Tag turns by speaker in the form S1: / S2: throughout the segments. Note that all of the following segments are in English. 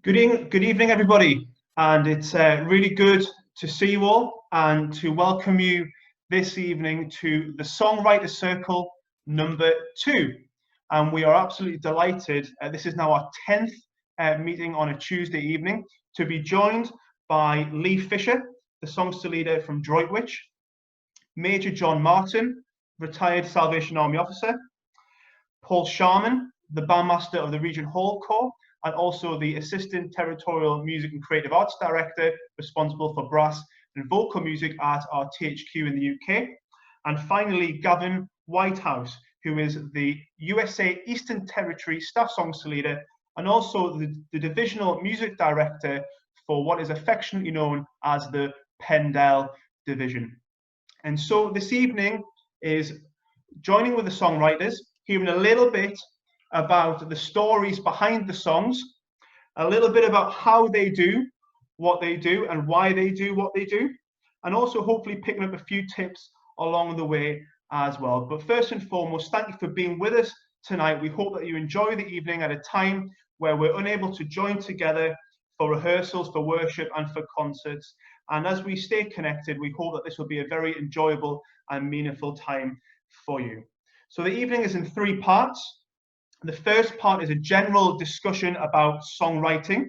S1: Good evening, everybody, and it's really good to see you all and to welcome you this evening to the Songwriters Circle number 2. And we are absolutely delighted. This is now our 10th meeting on a Tuesday evening to be joined by Lee Fisher, the songster leader from Droitwich, Major John Martin, retired Salvation Army officer, Paul Sharman, the bandmaster of the Region Hall Corps, and also the Assistant Territorial Music and Creative Arts Director, responsible for brass and vocal music at our THQ in the UK. And finally, Gavin Whitehouse, who is the USA Eastern Territory Staff Songster Leader and also the Divisional Music Director for what is affectionately known as the Pendle Division. And so this evening is joining with the songwriters, hearing a little bit about the stories behind the songs, a little bit about how they do what they do and why they do what they do, and also hopefully picking up a few tips along the way as well. But first and foremost, thank you for being with us tonight. We hope that you enjoy the evening at a time where we're unable to join together for rehearsals, for worship, and for concerts. And as we stay connected, we hope that this will be a very enjoyable and meaningful time for you. So the evening is in 3 parts. The first part is a general discussion about songwriting.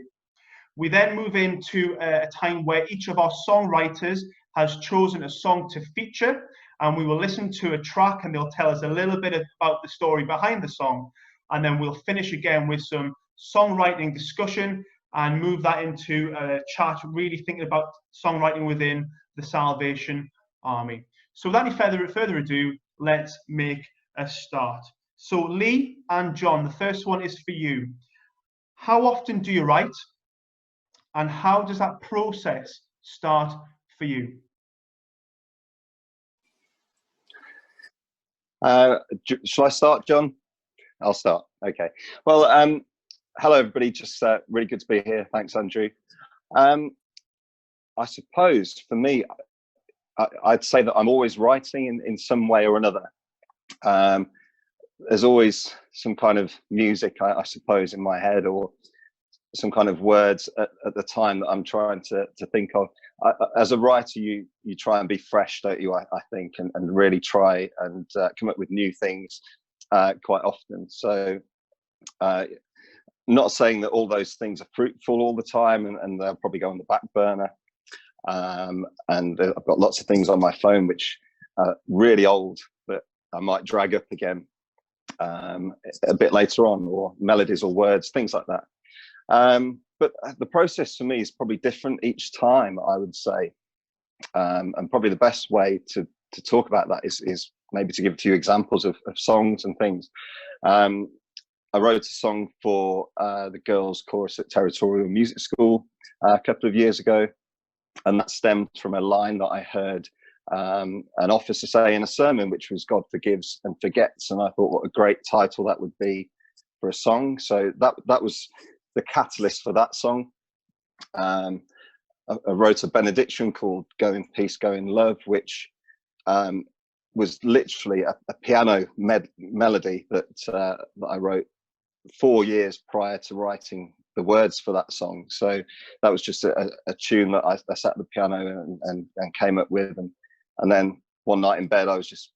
S1: We then move into a time where each of our songwriters has chosen a song to feature, and we will listen to a track and they'll tell us a little bit about the story behind the song. And then we'll finish again with some songwriting discussion and move that into a chat, really thinking about songwriting within the Salvation Army. So without any further ado, let's make a start. So Lee and John, the first one is for you. How often do you write? And how does that process start for you?
S2: Shall I start, John? I'll start. Okay. Well, hello, everybody. Just really good to be here. Thanks, Andrew. I suppose for me, I'd say that I'm always writing in some way or another. There's always some kind of music, I suppose, in my head, or some kind of words at the time that I'm trying to think of. As a writer, you try and be fresh, don't you? I think, and really try and come up with new things quite often. So, not saying that all those things are fruitful all the time, and they'll probably go on the back burner. And I've got lots of things on my phone which are really old, but I might drag up again a bit later on, or melodies or words, things like that. But the process for me is probably different each time, I would say. And probably the best way to talk about that is maybe to give a few examples of songs and things. I wrote a song for the girls' chorus at Territorial Music School a couple of years ago, and that stemmed from a line that I heard an officer say in a sermon, which was "God forgives and forgets," and I thought, what a great title that would be for a song. So that was the catalyst for that song. I wrote a benediction called "Go in Peace, Go in Love," which was literally a piano melody that I wrote 4 years prior to writing the words for that song. So that was just a tune that I sat at the piano and came up with, and then one night in bed I was just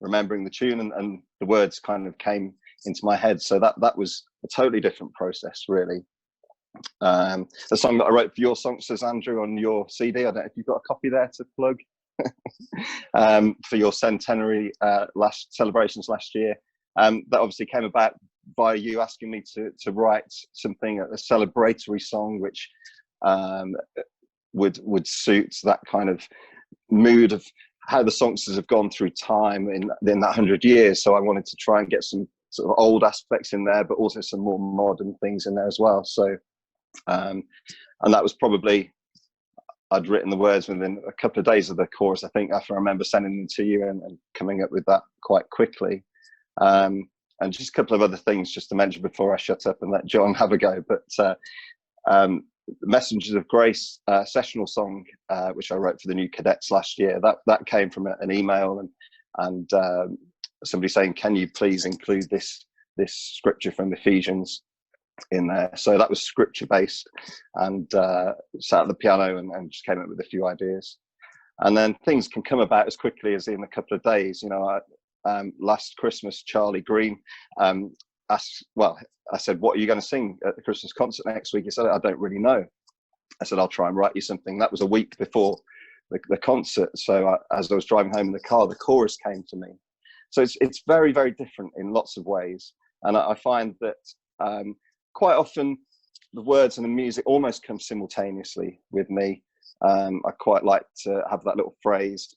S2: remembering the tune, and the words kind of came into my head. So that was a totally different process, really. The song that I wrote for your songsters, Andrew, on your CD, I don't know if you've got a copy there to plug, for your centenary celebrations last year. That obviously came about by you asking me to write something, a celebratory song, which would suit that kind of mood of how the songsters have gone through time in that 100 years. So I wanted to try and get some sort of old aspects in there, but also some more modern things in there as well. So, and that was probably, I'd written the words within a couple of days of the chorus, I think, after I remember sending them to you and coming up with that quite quickly. And just a couple of other things just to mention before I shut up and let John have a go. But Messengers of Grace sessional song, which I wrote for the new cadets last year, that came from an email and somebody saying, can you please include this scripture from Ephesians in there. So that was scripture based, and sat at the piano and just came up with a few ideas. And then things can come about as quickly as in a couple of days. You know, last Christmas, Charlie Green asked, well, I said, what are you going to sing at the Christmas concert next week? He said, I don't really know. I said, I'll try and write you something. That was a week before the concert. So as I was driving home in the car, the chorus came to me. So it's very, very different in lots of ways. And I find that quite often the words and the music almost come simultaneously with me. I quite like to have that little phrase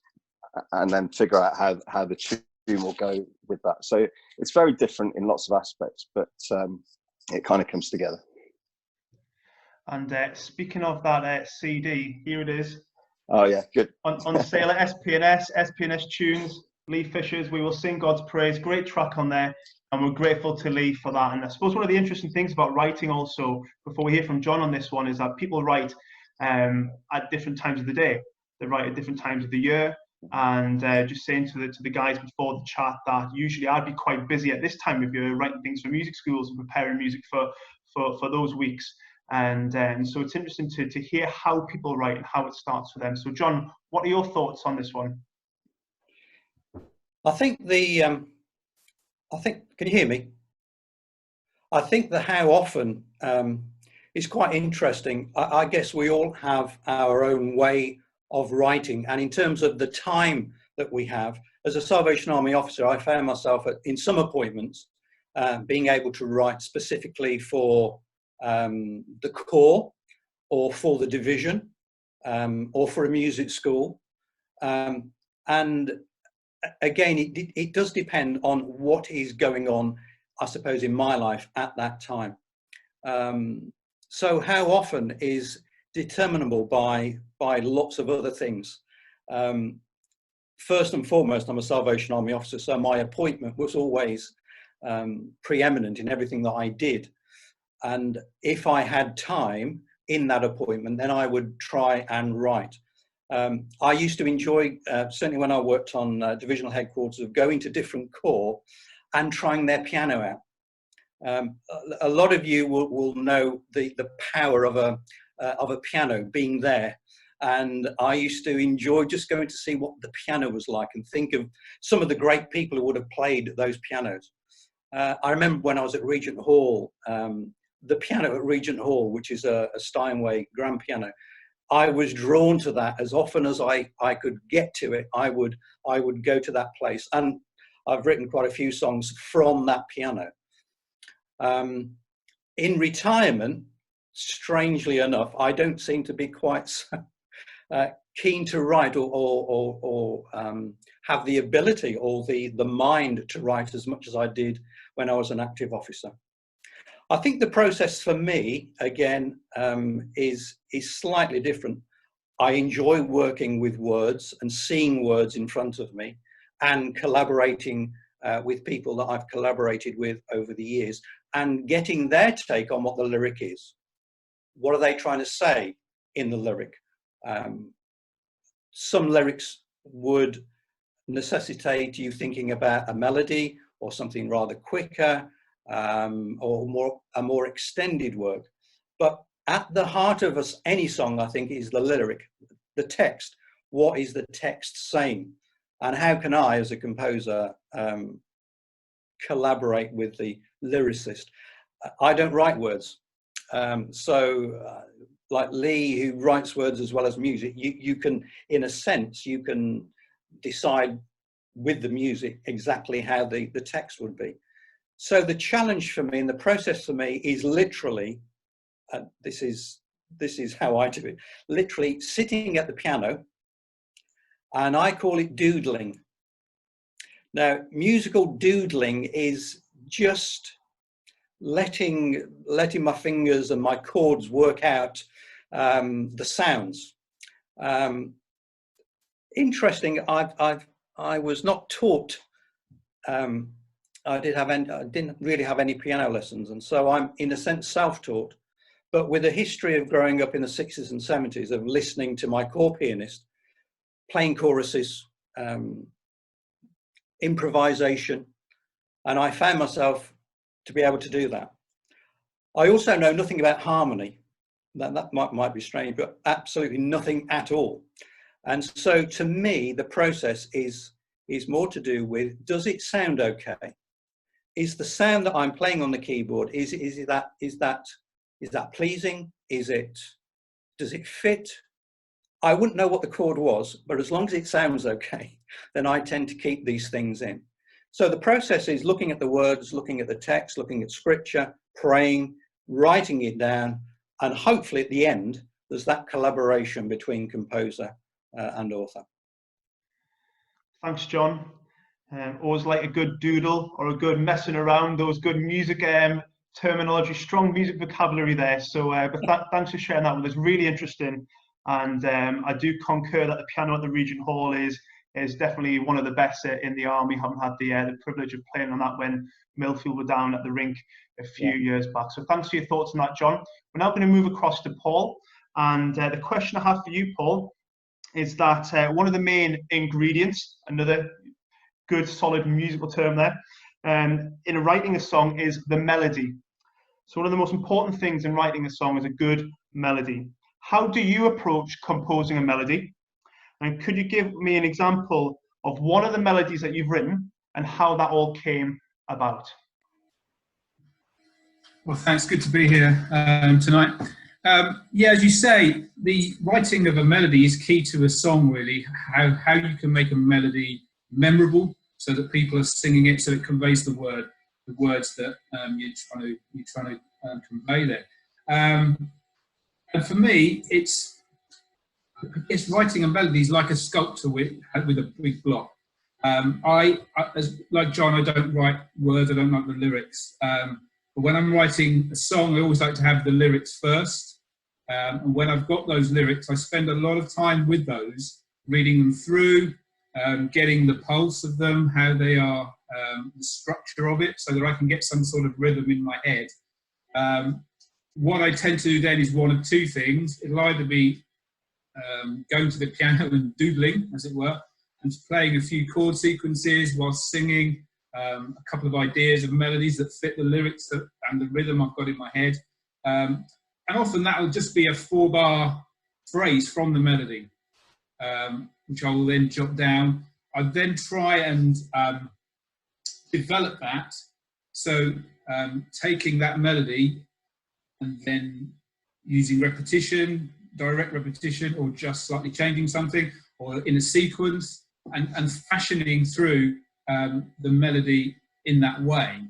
S2: and then figure out how the tune will go with that. So it's very different in lots of aspects, but it kind of comes together.
S1: And speaking of that CD, here it is.
S2: Oh yeah, good.
S1: On sale at SP&S Tunes, Lee Fisher's We Will Sing God's Praise. Great track on there, and we're grateful to Lee for that. And I suppose one of the interesting things about writing also, before we hear from John on this one, is that people write at different times of the day. They write at different times of the year. And just saying to the guys before the chat that usually I'd be quite busy at this time of year writing things for music schools and preparing music for those weeks. And so it's interesting to hear how people write and how it starts for them. So John, what are your thoughts on this one?
S3: I think can you hear me? I think the how often is quite interesting. I guess we all have our own way of writing, and in terms of the time that we have, as a Salvation Army officer, I found myself in some appointments being able to write specifically for the corps or for the division or for a music school. And again, it does depend on what is going on, I suppose, in my life at that time. So how often is determinable by lots of other things. First and foremost, I'm a Salvation Army officer, so my appointment was always preeminent in everything that I did. And if I had time in that appointment, then I would try and write. I used to enjoy, certainly when I worked on divisional headquarters, of going to different corps and trying their piano out. A lot of you will know the power of a piano being there, and I used to enjoy just going to see what the piano was like and think of some of the great people who would have played those pianos. I remember when I was at Regent Hall, the piano at Regent Hall, which is a Steinway grand piano, I was drawn to that. As often as I could get to it, I would go to that place, and I've written quite a few songs from that piano. In retirement, strangely enough, I don't seem to be quite so keen to write or have the ability or the mind to write as much as I did when I was an active officer. I think the process for me, again, is slightly different. I enjoy working with words and seeing words in front of me and collaborating with people that I've collaborated with over the years and getting their take on what the lyric is. What are they trying to say in the lyric? Some lyrics would necessitate you thinking about a melody or something rather quicker, or a more extended work. But at the heart of any song, I think, is the lyric, the text. What is the text saying? And how can I, as a composer, collaborate with the lyricist? I don't write words. Like Lee, who writes words as well as music, you can, in a sense, you can decide with the music exactly how the text would be. So the challenge for me and the process for me is literally, this is how I do it, literally sitting at the piano, and I call it doodling. Now, musical doodling is just letting my fingers and my chords work out the sounds. Interesting, I was not taught, I didn't really have any piano lessons, and so I'm in a sense self-taught, but with a history of growing up in the 60s and 70s of listening to my corps pianist playing choruses, improvisation, and I found myself to be able to do that. I also know nothing about harmony. That might be strange, but absolutely nothing at all. And so to me, the process is more to do with, does it sound okay? Is the sound that I'm playing on the keyboard, is that pleasing? Does it fit? I wouldn't know what the chord was, but as long as it sounds okay, then I tend to keep these things in. So the process is looking at the words, looking at the text, looking at scripture, praying, writing it down, and hopefully at the end, there's that collaboration between composer and author.
S1: Thanks, John. Always like a good doodle or a good messing around, those good music terminology, strong music vocabulary there. So but thanks for sharing that with us, really interesting. And I do concur that the piano at the Regent Hall is definitely one of the best in the army. Haven't had the privilege of playing on that when Millfield were down at the rink a few years back. So thanks for your thoughts on that, John. We're now going to move across to Paul. And the question I have for you, Paul, is that one of the main ingredients, another good solid musical term there, in writing a song is the melody. So one of the most important things in writing a song is a good melody. How do you approach composing a melody? And could you give me an example of one of the melodies that you've written and how that all came about?
S4: Well, thanks. Good to be here tonight. Yeah, as you say, the writing of a melody is key to a song, really. How you can make a melody memorable so that people are singing it, so it conveys the words that you're trying to convey there. And for me, it's writing a melody is like a sculptor with a big block. Like John, I don't write words. I don't like the lyrics. But when I'm writing a song, I always like to have the lyrics first. And when I've got those lyrics, I spend a lot of time with those, reading them through, getting the pulse of them, how they are, the structure of it, so that I can get some sort of rhythm in my head. What I tend to do then is one of two things. It'll either be going to the piano and doodling, as it were, and playing a few chord sequences while singing, a couple of ideas of melodies that fit the lyrics and the rhythm I've got in my head. And often that will just be a 4-bar phrase from the melody, which I will then jot down. I then try and develop that. So taking that melody and then using repetition, direct repetition, or just slightly changing something, or in a sequence, and fashioning through the melody in that way.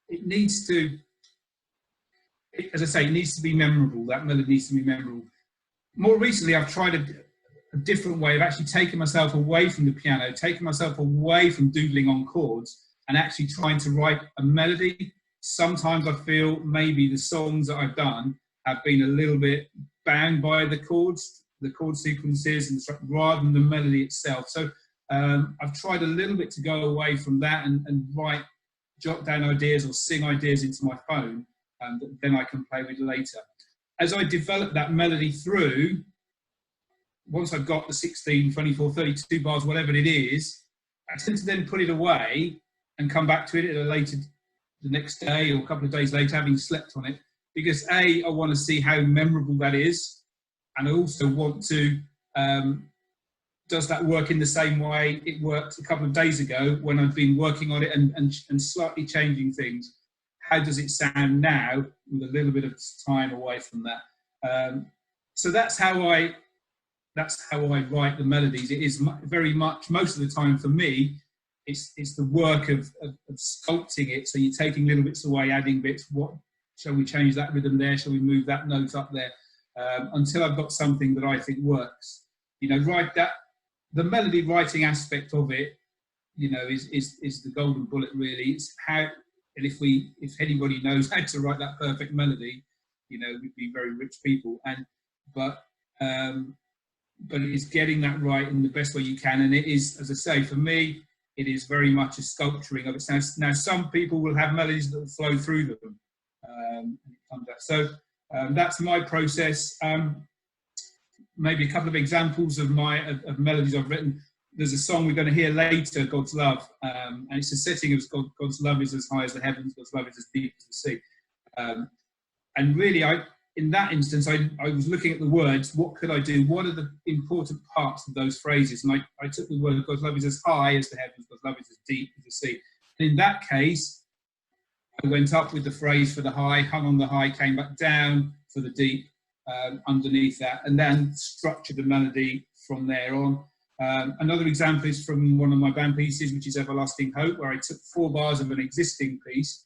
S4: It needs to, as I say, it needs to be memorable. That melody needs to be memorable. More recently, I've tried a different way of actually taking myself away from the piano, taking myself away from doodling on chords, and actually trying to write a melody. Sometimes I feel maybe the songs that I've done have been a little bit bound by the chord sequences, and rather than the melody itself. So I've tried a little bit to go away from that and jot down ideas or sing ideas into my phone that then I can play with later. As I develop that melody through, once I've got the 16, 24, 32 bars, whatever it is, I tend to then put it away and come back to it at the next day or a couple of days later, having slept on it, because I want to see how memorable that is, and I also want to, does that work in the same way it worked a couple of days ago when I've been working on it and slightly changing things? How does it sound now with a little bit of time away from that? So that's how I write the melodies. It is very much, most of the time for me, it's the work of sculpting it. So you're taking little bits away, adding bits. What shall we change that rhythm there? Shall we move that note up there? Until I've got something that I think works. The melody writing aspect of it, is the golden bullet really. It's how, and if anybody knows how to write that perfect melody, we'd be very rich people. But it's getting that right in the best way you can. And it is, as I say, for me, it is very much a sculpturing of it. Now some people will have melodies that will flow through them. So that's my process. Maybe a couple of examples of melodies I've written. there's a song we're going to hear later, God's Love, and it's a setting of God's love is as high as the heavens, God's love is as deep as the sea. And really, in that instance, I was looking at the words, what could I do? What are the important parts of those phrases? And I took the word, God's love is as high as the heavens, God's love is as deep as the sea. And in that case, I went up with the phrase for the high, hung on the high, came back down for the deep underneath that, and then structured the melody from there on. Another example is from one of my band pieces, which is Everlasting Hope, where I took 4 bars of an existing piece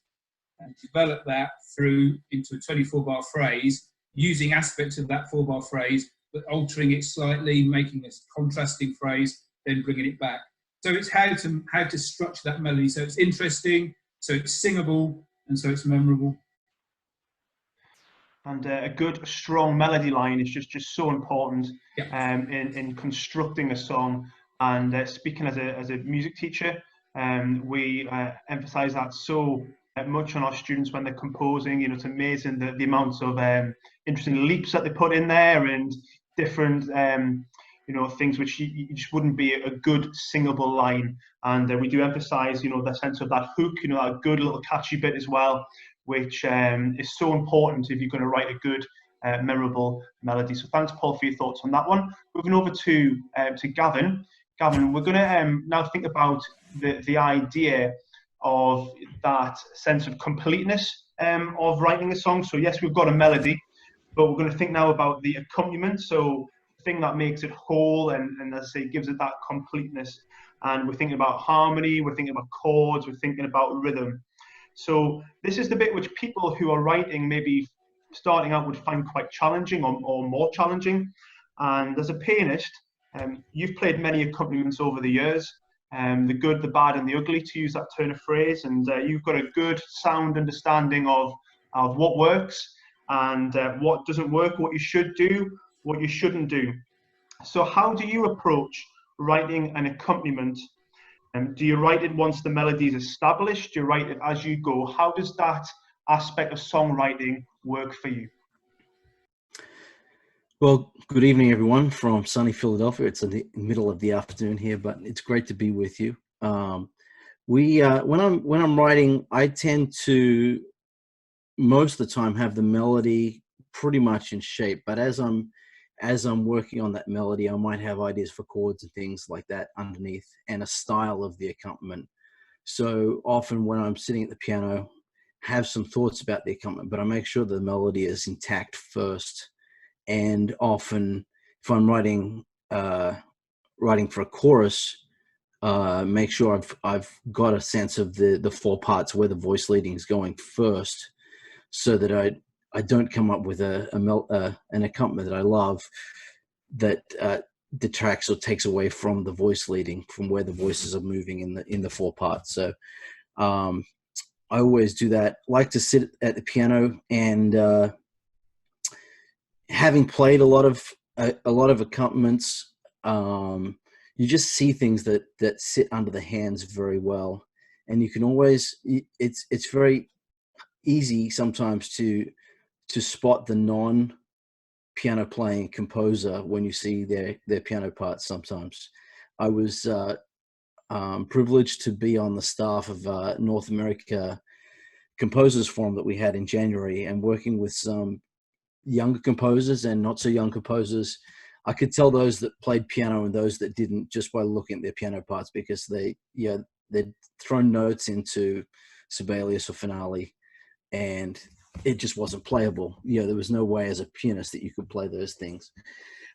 S4: and developed that through into a 24-bar phrase, using aspects of that 4-bar phrase, but altering it slightly, making a contrasting phrase, then bringing it back. So it's how to structure that melody so it's interesting, so it's singable, and so it's memorable.
S1: And a good, strong melody line is just so important in constructing a song. And speaking as a music teacher, we emphasize that so much on our students when they're composing. You know, it's amazing the amounts of interesting leaps that they put in there, and different you know, things which you just wouldn't be a good singable line. And we do emphasize, you know, the sense of that hook, you know, that good little catchy bit as well, which is so important if you're going to write a good memorable melody. So thanks, Paul, for your thoughts on that one. Moving over to Gavin. Gavin, we're going to now think about the idea of that sense of completeness of writing a song. So yes, we've got a melody, but we're going to think now about the accompaniment. So the thing that makes it whole and as I say, gives it that completeness. And we're thinking about harmony, we're thinking about chords, we're thinking about rhythm. So this is the bit which people who are writing, maybe starting out, would find quite challenging or more challenging. And as a pianist, you've played many accompaniments over the years, the good, the bad, and the ugly, to use that turn of phrase. And you've got a good sound understanding of what works and what doesn't work, what you should do, what you shouldn't do. So how do you approach writing an accompaniment? Do you write it once the melody is established? Do you write it as you go? How does that aspect of songwriting work for you?
S5: Well, good evening, everyone, from sunny Philadelphia. It's in the middle of the afternoon here, but it's great to be with you. When I'm writing, I tend to most of the time have the melody pretty much in shape, but as I'm working on that melody, I might have ideas for chords and things like that underneath, and a style of the accompaniment. So often when I'm sitting at the piano, have some thoughts about the accompaniment, but I make sure the melody is intact first. And often, if I'm writing for a chorus, make sure I've got a sense of the 4 parts where the voice leading is going first, so that I don't come up with an accompaniment that I love that detracts or takes away from the voice leading, from where the voices are moving in the 4 parts. So I always do that. I like to sit at the piano, and having played a lot of accompaniments, you just see things that sit under the hands very well, and you can always, it's very easy sometimes to spot the non-piano playing composer when you see their piano parts. Sometimes I was privileged to be on the staff of North America Composers Forum that we had in January, and working with some younger composers and not so young composers. I could tell those that played piano and those that didn't just by looking at their piano parts, because they'd thrown notes into Sibelius or Finale, and it just wasn't playable. There was no way as a pianist that you could play those things.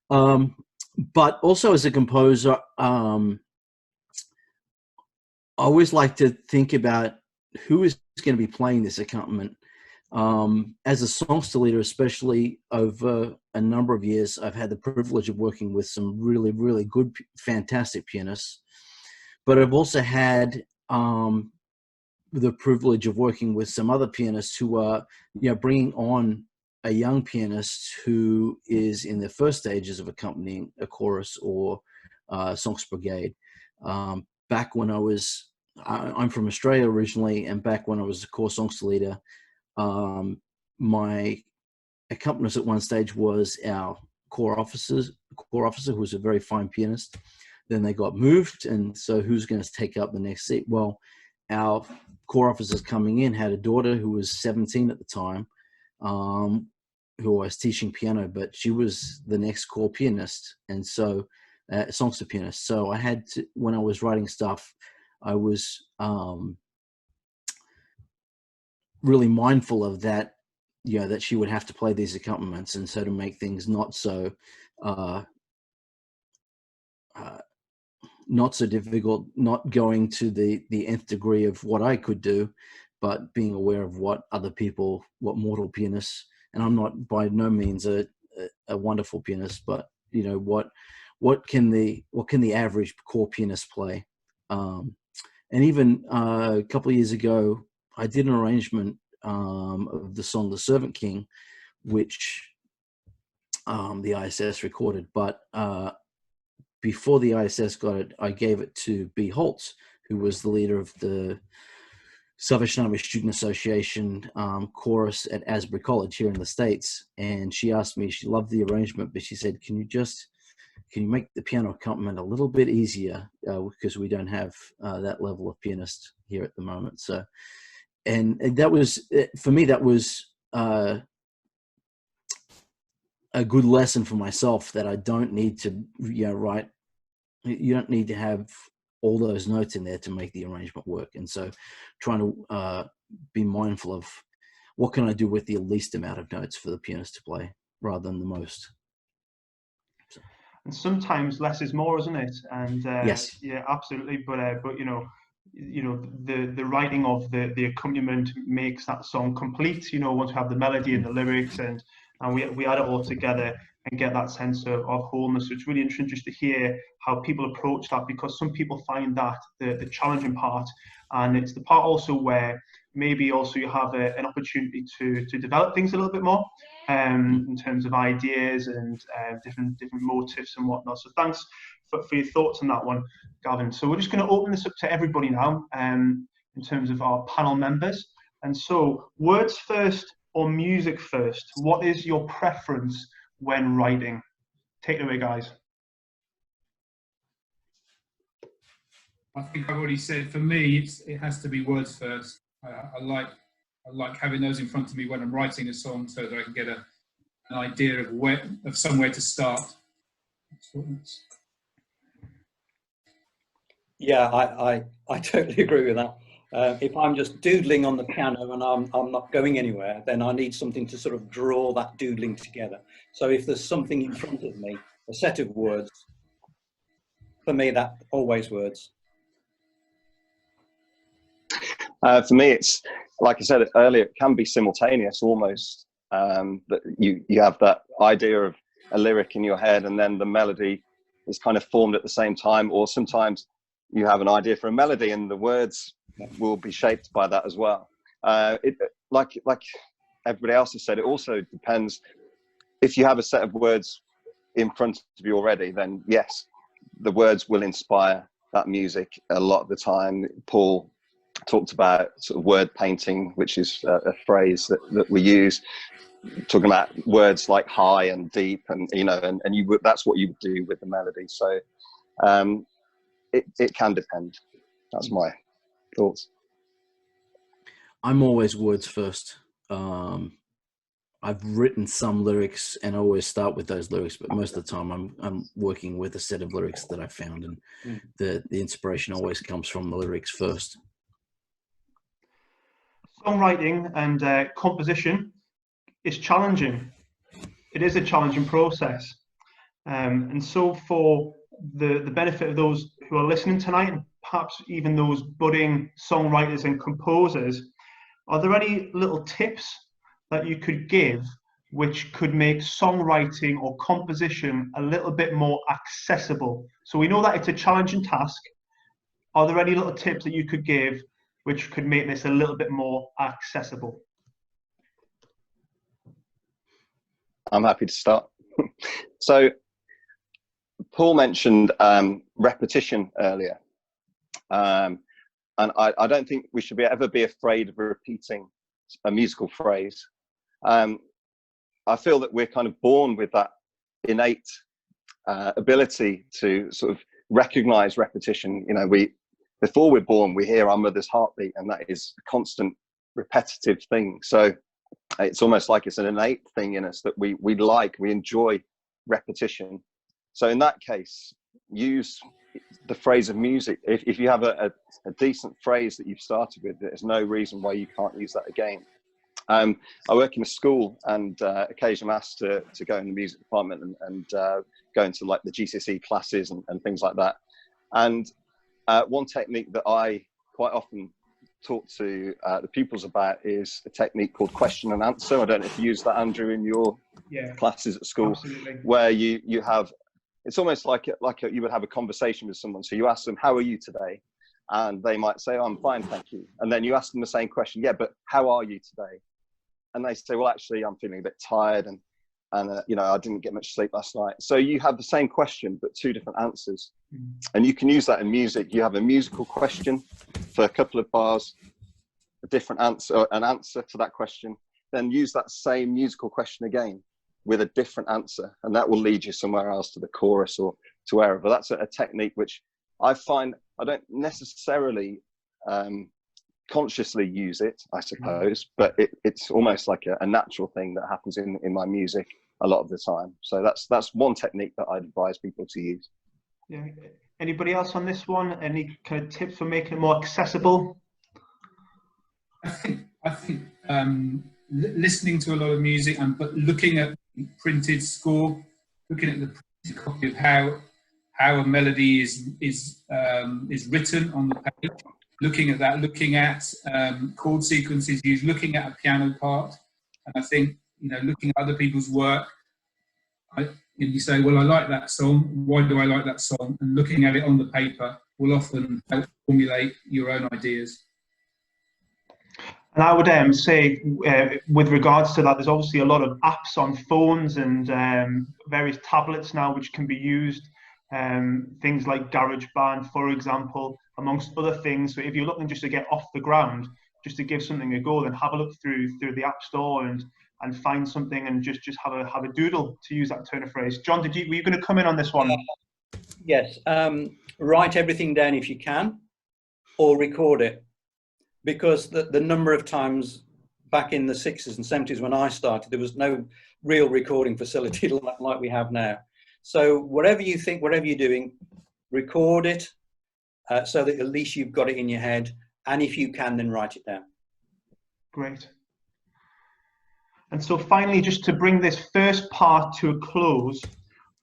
S5: But also as a composer, I always like to think about who is going to be playing this accompaniment. As a songster leader, especially over a number of years, I've had the privilege of working with some really, really good, fantastic pianists. But I've also had the privilege of working with some other pianists who are, bringing on a young pianist who is in the first stages of accompanying a chorus or Songster Brigade. Back when I'm from Australia originally, and back when I was a core songster leader, my accompanist at one stage was our core officer, who was a very fine pianist. then they got moved, and so who's going to take up the next seat? Well, our corps officers coming in had a daughter who was 17 at the time, who I was teaching piano, but she was the next corps pianist, and so songster pianist. So I had to, when I was writing stuff, I was really mindful of that, that she would have to play these accompaniments, and so to make things not so difficult, not going to the nth degree of what I could do, but being aware of what other people, what mortal pianists, and I'm not by no means a wonderful pianist, but what can the average corps pianist play? And even a couple of years ago, I did an arrangement of the song "The Servant King," which the ISS recorded, but before the ISS got it, I gave it to B. Holtz, who was the leader of the Salvation Army Student Association chorus at Asbury College here in the States. And she asked me, she loved the arrangement, but she said, can you make the piano accompaniment a little bit easier? Because we don't have that level of pianist here at the moment. So, and that was, for me, that was a good lesson for myself, that I don't need to write. You don't need to have all those notes in there to make the arrangement work. And so trying to be mindful of what can I do with the least amount of notes for the pianist to play rather than the most. So.
S1: And sometimes less is more, isn't it? And
S5: yes,
S1: yeah, absolutely. But the writing of the accompaniment makes that song complete. Once we have the melody and the lyrics, and we add it all together and get that sense of wholeness. So it's really interesting just to hear how people approach that, because some people find that the challenging part, and it's the part also where maybe also you have an opportunity to develop things a little bit more in terms of ideas and different motifs and whatnot. So thanks for your thoughts on that one, Gavin. So we're just going to open this up to everybody now in terms of our panel members. And so, words first or music first? What is your preference when writing? Take it away, guys.
S4: I think I've already said, for me, it has to be words first. I like having those in front of me when I'm writing a song, so that I can get an idea of somewhere to start.
S3: Yeah, I totally agree with that. If I'm just doodling on the piano and I'm not going anywhere, then I need something to sort of draw that doodling together. So if there's something in front of me, a set of words, for me, that always words.
S2: For me, it's like I said earlier, it can be simultaneous almost. That you have that idea of a lyric in your head, and then the melody is kind of formed at the same time. Or sometimes you have an idea for a melody, and the words will be shaped by that as well. Like everybody else has said, it also depends. If you have a set of words in front of you already, then yes, the words will inspire that music a lot of the time. Paul talked about sort of word painting, which is a phrase that we use, talking about words like high and deep, and that's what you would do with the melody. So it can depend. That's my thoughts.
S5: I'm always words first. I've written some lyrics and I always start with those lyrics, but most of the time I'm working with a set of lyrics that I found, and the inspiration always comes from the lyrics first.
S1: Songwriting and composition is challenging. It is a challenging process. And so for the benefit of those who are listening tonight, and perhaps even those budding songwriters and composers, are there any little tips that you could give which could make songwriting or composition a little bit more accessible? So we know that it's a challenging task. Are there any little tips that you could give which could make this a little bit more accessible?
S2: I'm happy to start. So Paul mentioned repetition earlier. And I don't think we should ever be afraid of repeating a musical phrase. I feel that we're kind of born with that innate ability to sort of recognize repetition. You know, before we're born, we hear our mother's heartbeat, and that is a constant repetitive thing. So it's almost like it's an innate thing in us that we enjoy repetition. So in that case, use the phrase of music. If you have a decent phrase that you've started with, there's no reason why you can't use that again. I work in a school, and occasionally I'm asked to go in the music department and go into like the GCSE classes and things like that. And one technique that I quite often talk to the pupils about is a technique called question and answer. I don't know if you use that, Andrew, in your classes at school.
S1: Absolutely.
S2: Where you have, it's almost like you would have a conversation with someone. So you ask them, how are you today? And they might say, oh, I'm fine, thank you. And then you ask them the same question, yeah, but how are you today? And they say, well, actually, I'm feeling a bit tired, and you know, I didn't get much sleep last night. So you have the same question, but two different answers. And you can use that in music. You have a musical question for a couple of bars, a different answer, an answer to that question, then use that same musical question again with a different answer, and that will lead you somewhere else, to the chorus or to wherever. That's a technique which I find I don't necessarily consciously use it, I suppose, but it's almost like a natural thing that happens in my music a lot of the time. So that's one technique that I'd advise people to use.
S1: Yeah. Anybody else on this one? Any kind of tips for making it more accessible?
S4: I think listening to a lot of music but looking at printed score, looking at the printed copy of how a melody is written on the page, looking at that, looking at chord sequences used, looking at a piano part, and I think, you know, looking at other people's work, you say, well, I like that song. Why do I like that song? And looking at it on the paper will often help formulate your own ideas.
S1: And I would say, with regards to that, there's obviously a lot of apps on phones and various tablets now which can be used. Things like GarageBand, for example, amongst other things. So if you're looking just to get off the ground, just to give something a go, then have a look through the App Store and find something and just have a doodle, to use that turn of phrase. John, were you going to come in on this one?
S3: Yes. Write everything down if you can, or record it. Because the number of times back in the 60s and 70s when I started, there was no real recording facility like we have now. So whatever you think, whatever you're doing, record it so that at least you've got it in your head. And if you can, then write it down.
S1: Great. And so finally, just to bring this first part to a close,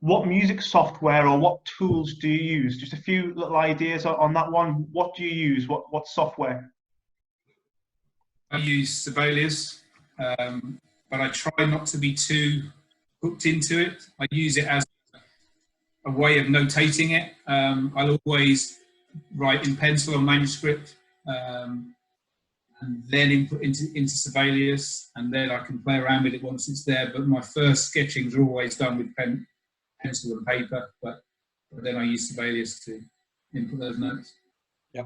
S1: what music software or what tools do you use? Just a few little ideas on that one. What do you use? What software?
S4: I use Sibelius, but I try not to be too hooked into it. I use it as a way of notating it. I'll always write in pencil or manuscript, and then input into Sibelius, and then I can play around with it once it's there. But my first sketchings are always done with pencil and paper, but then I use Sibelius to input those notes.
S3: Yeah.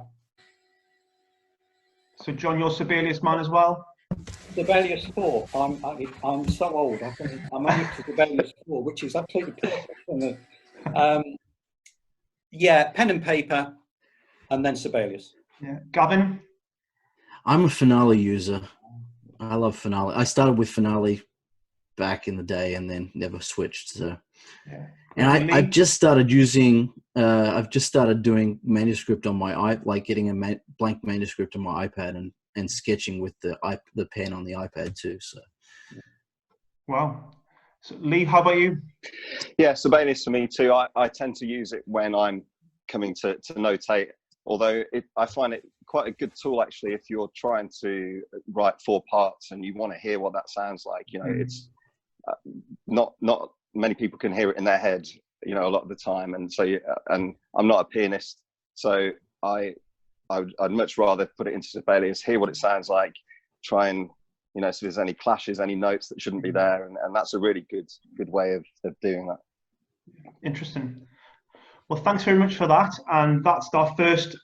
S1: So John, you're Sibelius man as well?
S3: Sibelius 4. I'm so old. I'm only to Sibelius 4, which is absolutely perfect. Yeah, pen and paper, and then Sibelius.
S1: Yeah. Gavin?
S5: I'm a Finale user. I love Finale. I started with Finale back in the day and then never switched. So,
S1: yeah.
S5: And I've just started using. I've just started doing manuscript on my like getting a blank manuscript on my iPad and sketching with the pen on the iPad too. So,
S1: wow. So Lee, how about you?
S2: Yeah, Sibelius for me too. I tend to use it when I'm coming to notate. Although I find it quite a good tool actually if you're trying to write 4 parts and you want to hear what that sounds like. You know, it's not many people can hear it in their head, you know, a lot of the time. And so, and I'm not a pianist, so I'd much rather put it into Sibelius, hear what it sounds like, try and, you know, so if there's any clashes, any notes that shouldn't be there, and that's a really good way of doing that.
S1: Interesting. Well, thanks very much for that. And that's our first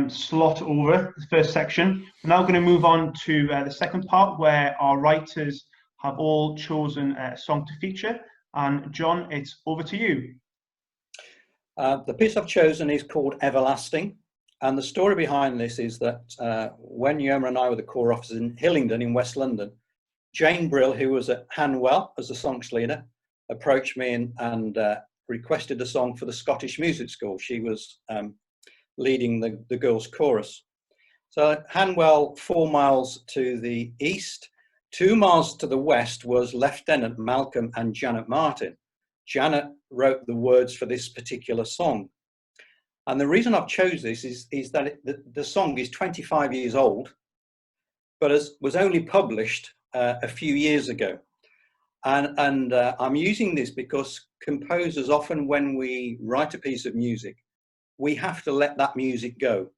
S1: slot over, the first section. We're now going to move on to the second part, where our writers have all chosen a song to feature. And John, it's over to you.
S3: The piece I've chosen is called Everlasting. And the story behind this is that when Yoma and I were the corps officers in Hillingdon in West London, Jane Brill, who was at Hanwell as the songs leader, approached me and requested a song for the Scottish Music School. She was leading the girls' chorus. So Hanwell, 4 miles to the east, 2 miles to the west was Lieutenant Malcolm and Janet Martin. Janet wrote the words for this particular song. And the reason I've chose this is that the song is 25 years old, but was only published a few years ago. And I'm using this because composers often, when we write a piece of music, we have to let that music go.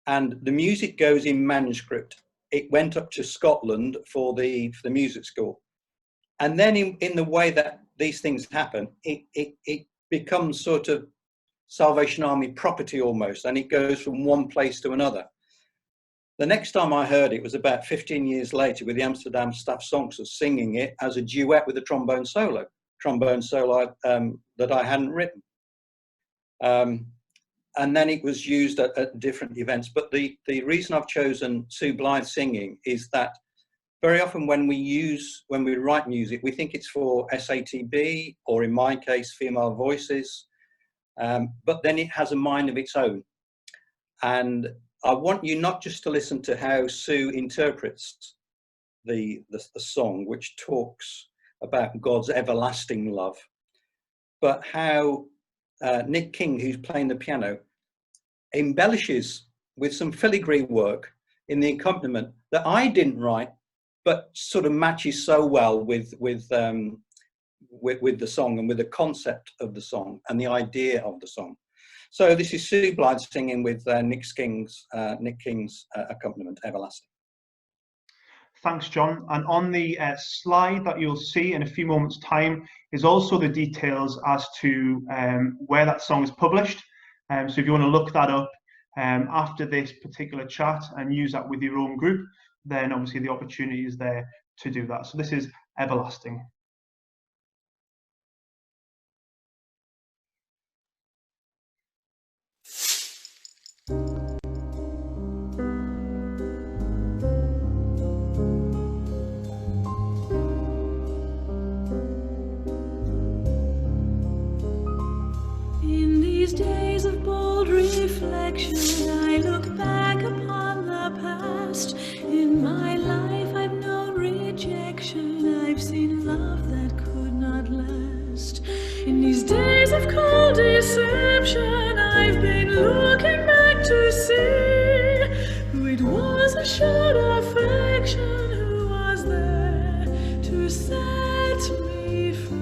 S3: And the music goes in manuscript. It went up to Scotland for the music school. And then in the way that these things happen, it becomes sort of Salvation Army property almost, and it goes from one place to another. The next time I heard it was about 15 years later with the Amsterdam Staff Songsters singing it as a duet with a trombone solo that I hadn't written. And then it was used at different events. But the reason I've chosen Sue Blythe singing is that very often when we write music, we think it's for SATB, or in my case, female voices. But then it has a mind of its own. And I want you not just to listen to how Sue interprets the song, which talks about God's everlasting love, but how Nick King, who's playing the piano, embellishes with some filigree work in the accompaniment that I didn't write, but sort of matches so well with the song and with the concept of the song and the idea of the song. So this is Sue Blythe singing with Nick King's accompaniment, Everlasting.
S1: Thanks, John. And on the slide that you'll see in a few moments' time is also the details as to where that song is published. So if you want to look that up after this particular chat and use that with your own group, then obviously the opportunity is there to do that. So this is Everlasting.
S6: In these days of bold reflection, I look back upon the past. In my life I've known rejection, I've seen love that could not last. In these days of cold deception, I've been looking back to see who it was that showed affection, who was there to set me free.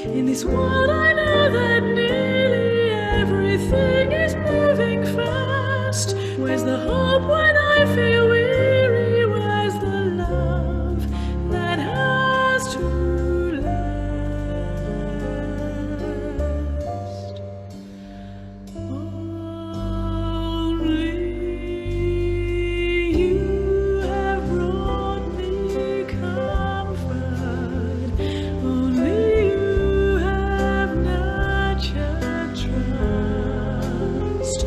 S6: In this world I know that nearly everything is moving fast. Where's the hope when I feel weary? Where's the love that has to last? Only you have brought me comfort. Only you have nurtured trust.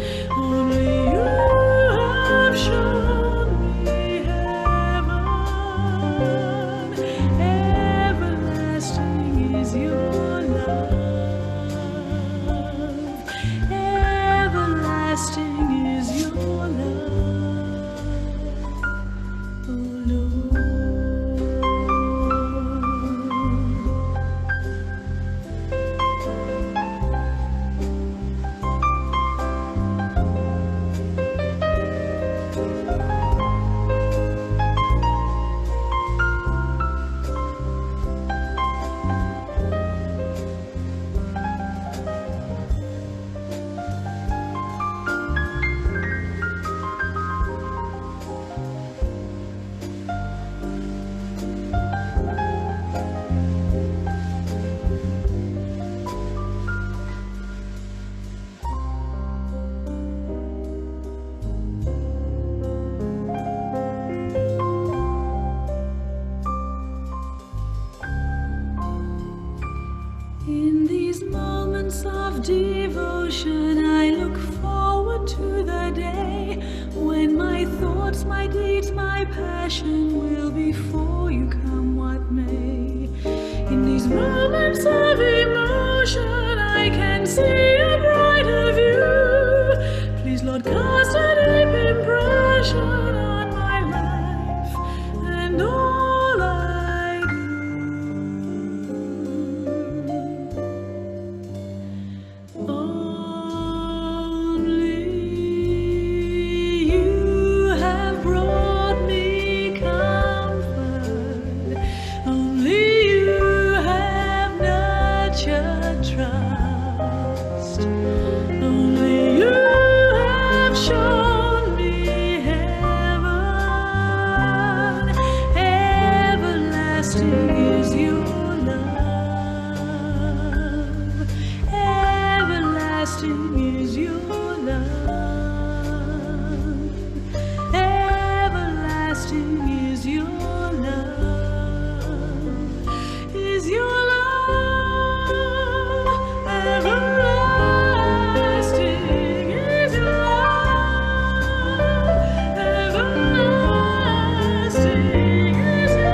S6: moments of devotion, I look forward to the day when my thoughts, my deeds, my passion will be for you, come what may. In these moments of emotion, I can see a brighter view. Please, Lord, cast a deep impression on my life and all I do. Only you have brought me comfort. Only you have nurtured trust. Only you have shown me heaven. Everlasting is your love. Everlasting is your love. Everlasting is your love. Is your love. Everlasting is your love. Everlasting is your love. Everlasting is your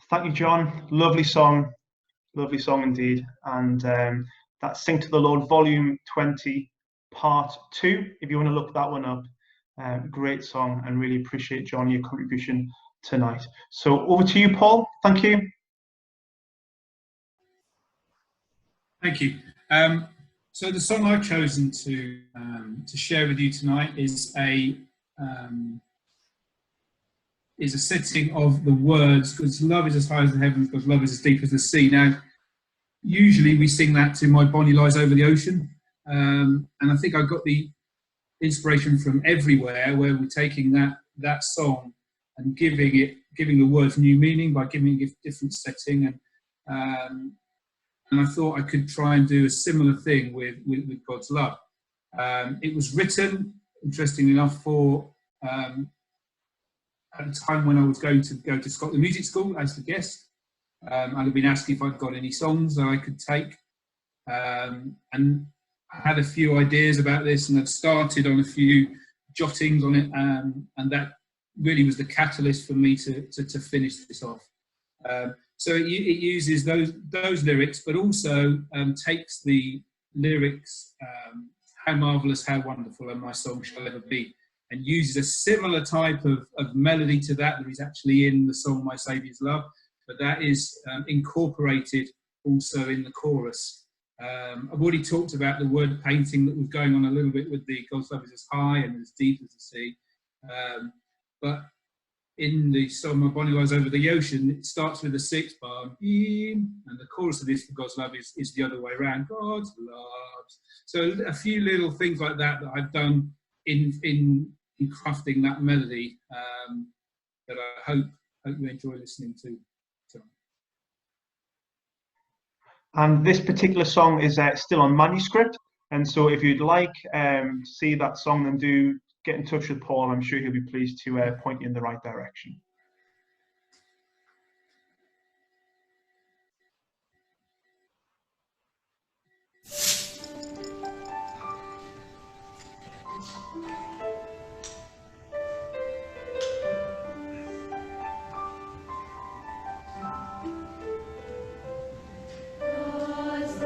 S1: Thank you, John. Lovely song indeed. And that's Sing to the Lord, Volume 20, Part 2. If you want to look that one up, great song, and really appreciate, John, your contribution tonight. So over to you, Paul. Thank you.
S4: Thank you. So the song I've chosen to share with you tonight is a setting of the words, because love is as high as the heavens, because love is as deep as the sea. Now, usually we sing that to My Bonnie Lies Over the Ocean, and I think I got the inspiration from Everywhere, where we're taking that song and giving the words new meaning by giving it a different setting, and I thought I could try and do a similar thing with God's love. It was written, interestingly enough, for at a time when I was going to go to Scotland Music School as the guest. I'd have been asked if I'd got any songs that I could take, and I had a few ideas about this, and I'd started on a few jottings on it, and that really was the catalyst for me to finish this off. So it uses those lyrics, but also takes the lyrics, how marvellous, how wonderful, and my song shall ever be, and uses a similar type of melody to that is actually in the song My Saviour's Love, but that is incorporated also in the chorus. I've already talked about the word painting that was going on a little bit with the God's love is as high and as deep as the sea, but in the song My Bonnie Lies Over the Ocean, it starts with a 6 bar, and the chorus of this for God's love is the other way around, God's love. So a few little things like that I've done in crafting that melody, that I hope you enjoy listening to.
S1: And this particular song is still on manuscript, and so if you'd like to see that song, then do get in touch with Paul. I'm sure he'll be pleased to point you in the right direction.
S7: God's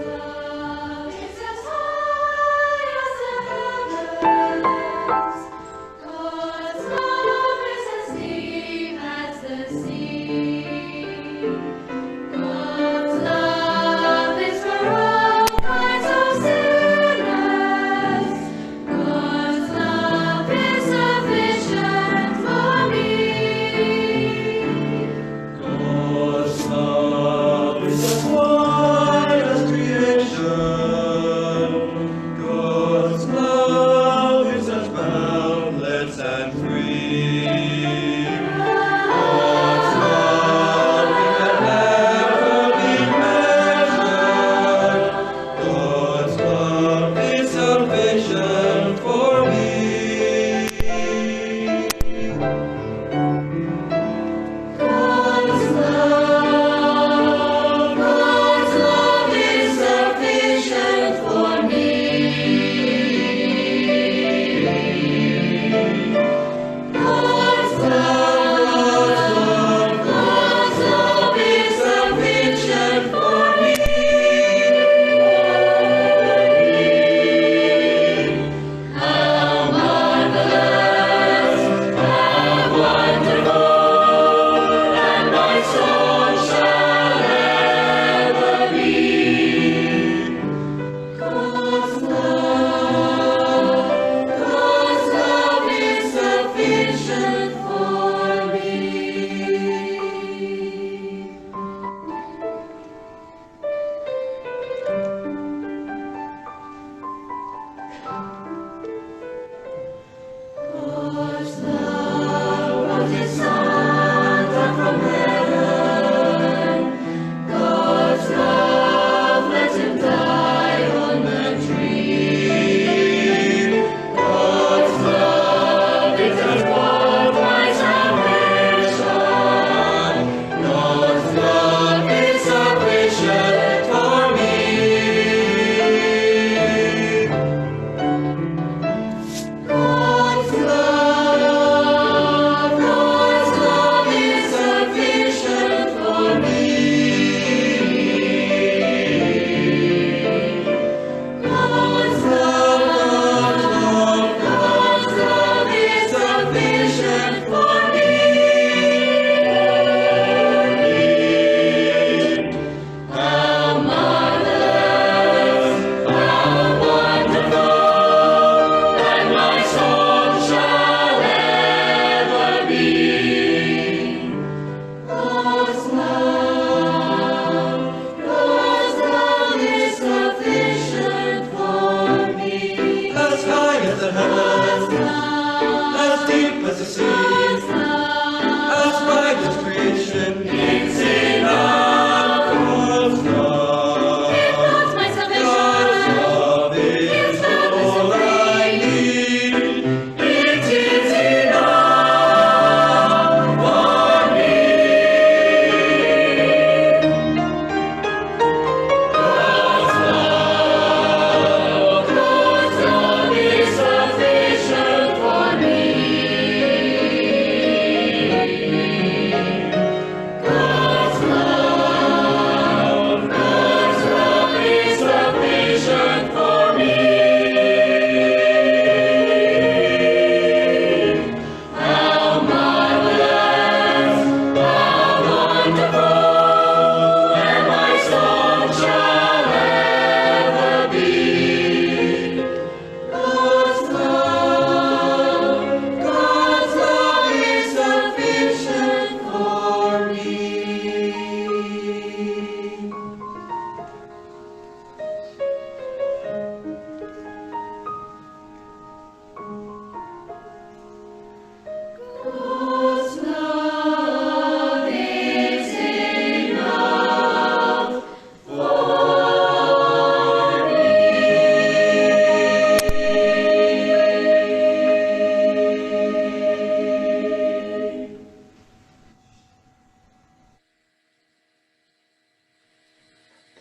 S7: love is as deep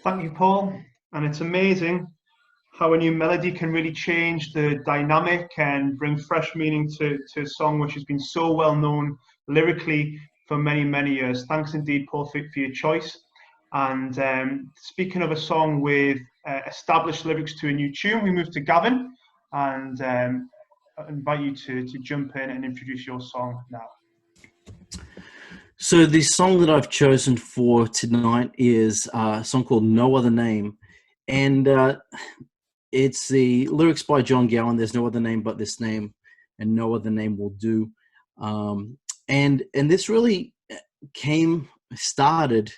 S1: Thank you, Paul. And it's amazing how a new melody can really change the dynamic and bring fresh meaning to a song which has been so well known lyrically for many, many years. Thanks indeed, Paul, for your choice. And speaking of a song with established lyrics to a new tune, we move to Gavin, and I invite you to jump in and introduce your song now.
S5: So the song that I've chosen for tonight is a song called No Other Name. And it's the lyrics by John Gowans. There's no other name but this name, and no other name will do. And this really started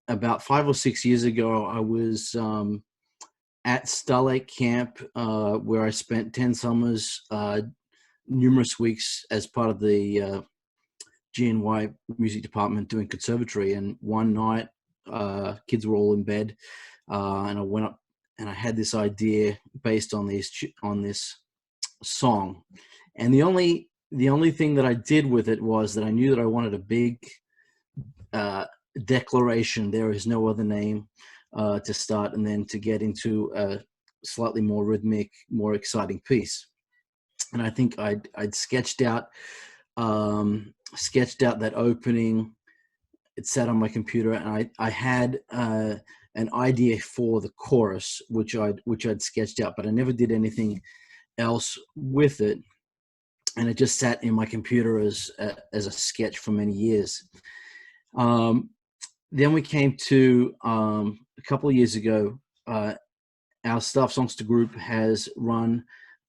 S5: about 5 or 6 years ago. I was at Starlight Camp, where I spent 10 summers, numerous weeks as part of the GNY music department doing conservatory. And one night, kids were all in bed, and I went up and I had this idea based on this song. And the only thing that I did with it was that I knew that I wanted a big declaration, there is no other name, to start, and then to get into a slightly more rhythmic, more exciting piece. And I think I'd sketched out that opening. It sat on my computer, and I had an idea for the chorus, which I'd sketched out, but I never did anything else with it. And it just sat in my computer as a sketch for many years. Then we came to a couple of years ago. Our Staff Songster group has run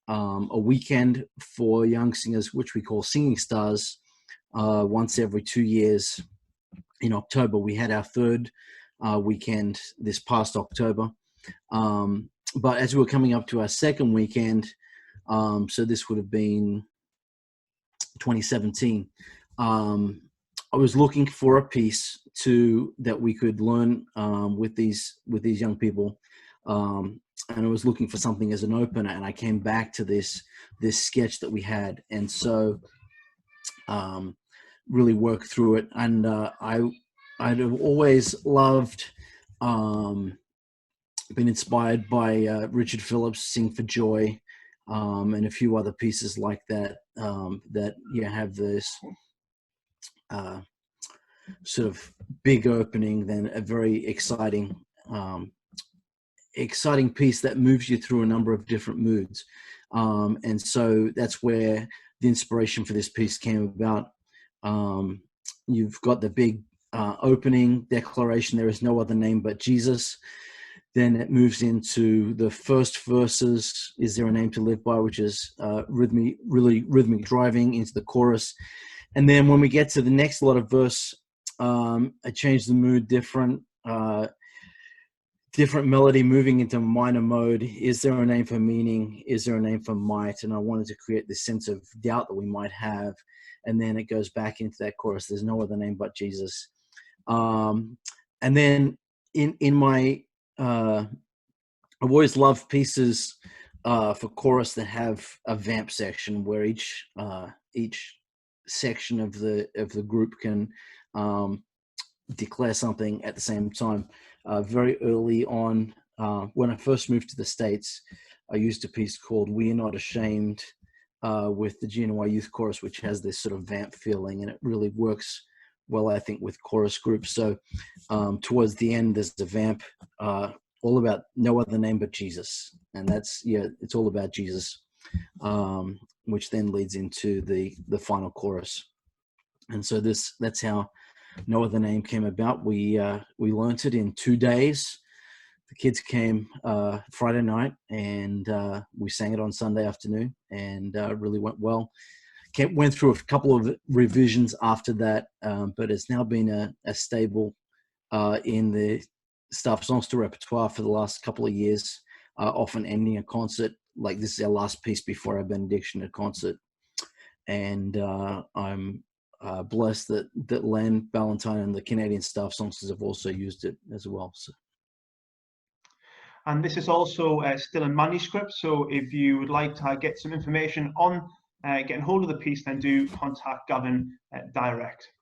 S5: a weekend for young singers, which we call Singing Stars, once every 2 years. In October, we had our third weekend this past October. But as we were coming up to our second weekend, so this would have been 2017, I was looking for a piece that we could learn with these young people, and I was looking for something as an opener, and I came back to this sketch that we had, and so really worked through it. And I'd have always loved, been inspired by Richard Phillips' "Sing for Joy," and a few other pieces like that that have this sort of big opening, then a very exciting piece that moves you through a number of different moods. And so that's where the inspiration for this piece came about. You've got the big opening declaration, there is no other name but Jesus. Then it moves into the first verses, is there a name to live by, which is really rhythmic driving into the chorus. And then when we get to the next lot of verse, I changed the mood, different melody, moving into minor mode. Is there a name for meaning? Is there a name for might? And I wanted to create this sense of doubt that we might have. And then it goes back into that chorus, there's no other name but Jesus. And then in my, I've always loved pieces for chorus that have a vamp section where each section of the group can declare something at the same time. Very early on, when I first moved to the States, I used a piece called "We Are Not Ashamed" with the GNY Youth Chorus, which has this sort of vamp feeling, and it really works well, I think, with chorus groups. So towards the end, there's the vamp, all about no other name but Jesus, and that's it's all about Jesus, which then leads into the final chorus. And so that's how No Other Name came about. We learnt it in 2 days. The kids came Friday night, and we sang it on Sunday afternoon, and really went well. Went through a couple of revisions after that, but it's now been a staple in the Staff Songster repertoire for the last couple of years, often ending a concert. Like this is our last piece before our benediction at concert. And I'm blessed that Len Ballantyne and the Canadian Staff Songsters have also used it as well. So.
S1: And this is also still in manuscript, so if you would like to get some information on getting hold of the piece, then do contact Gavin direct.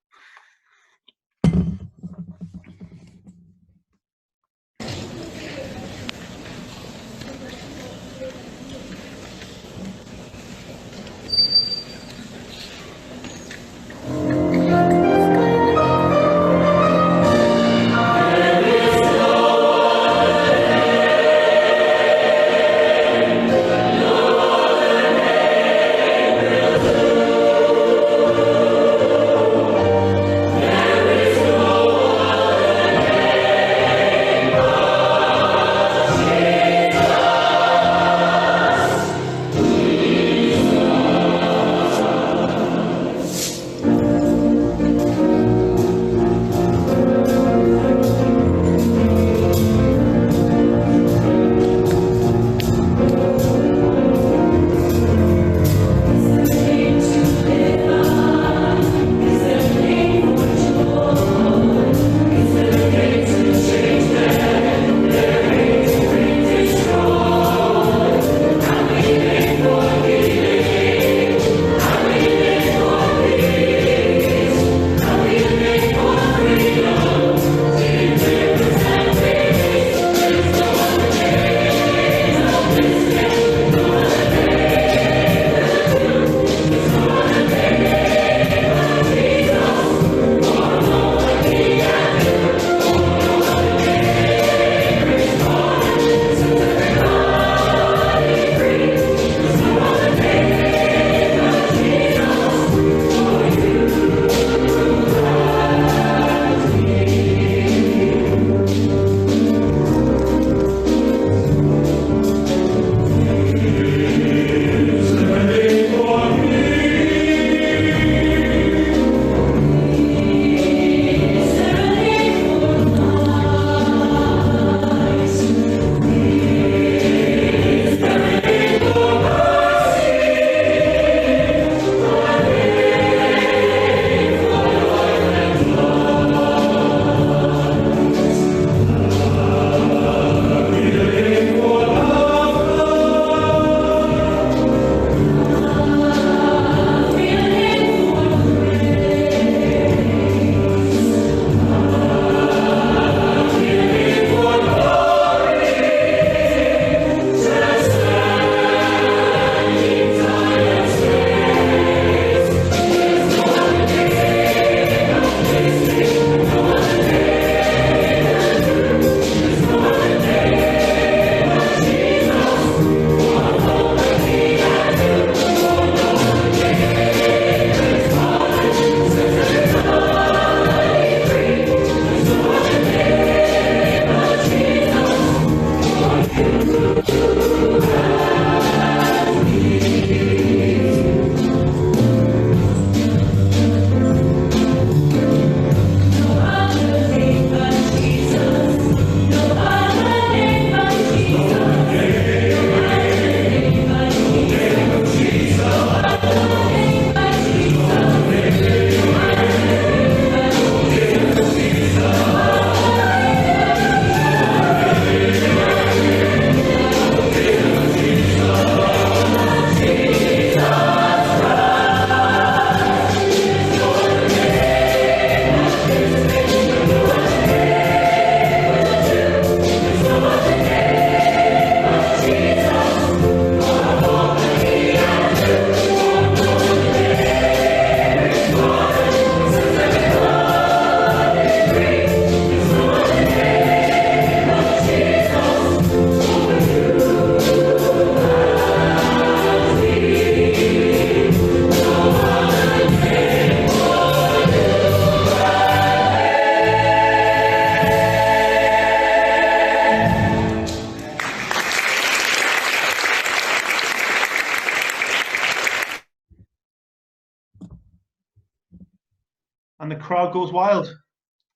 S1: crowd goes wild.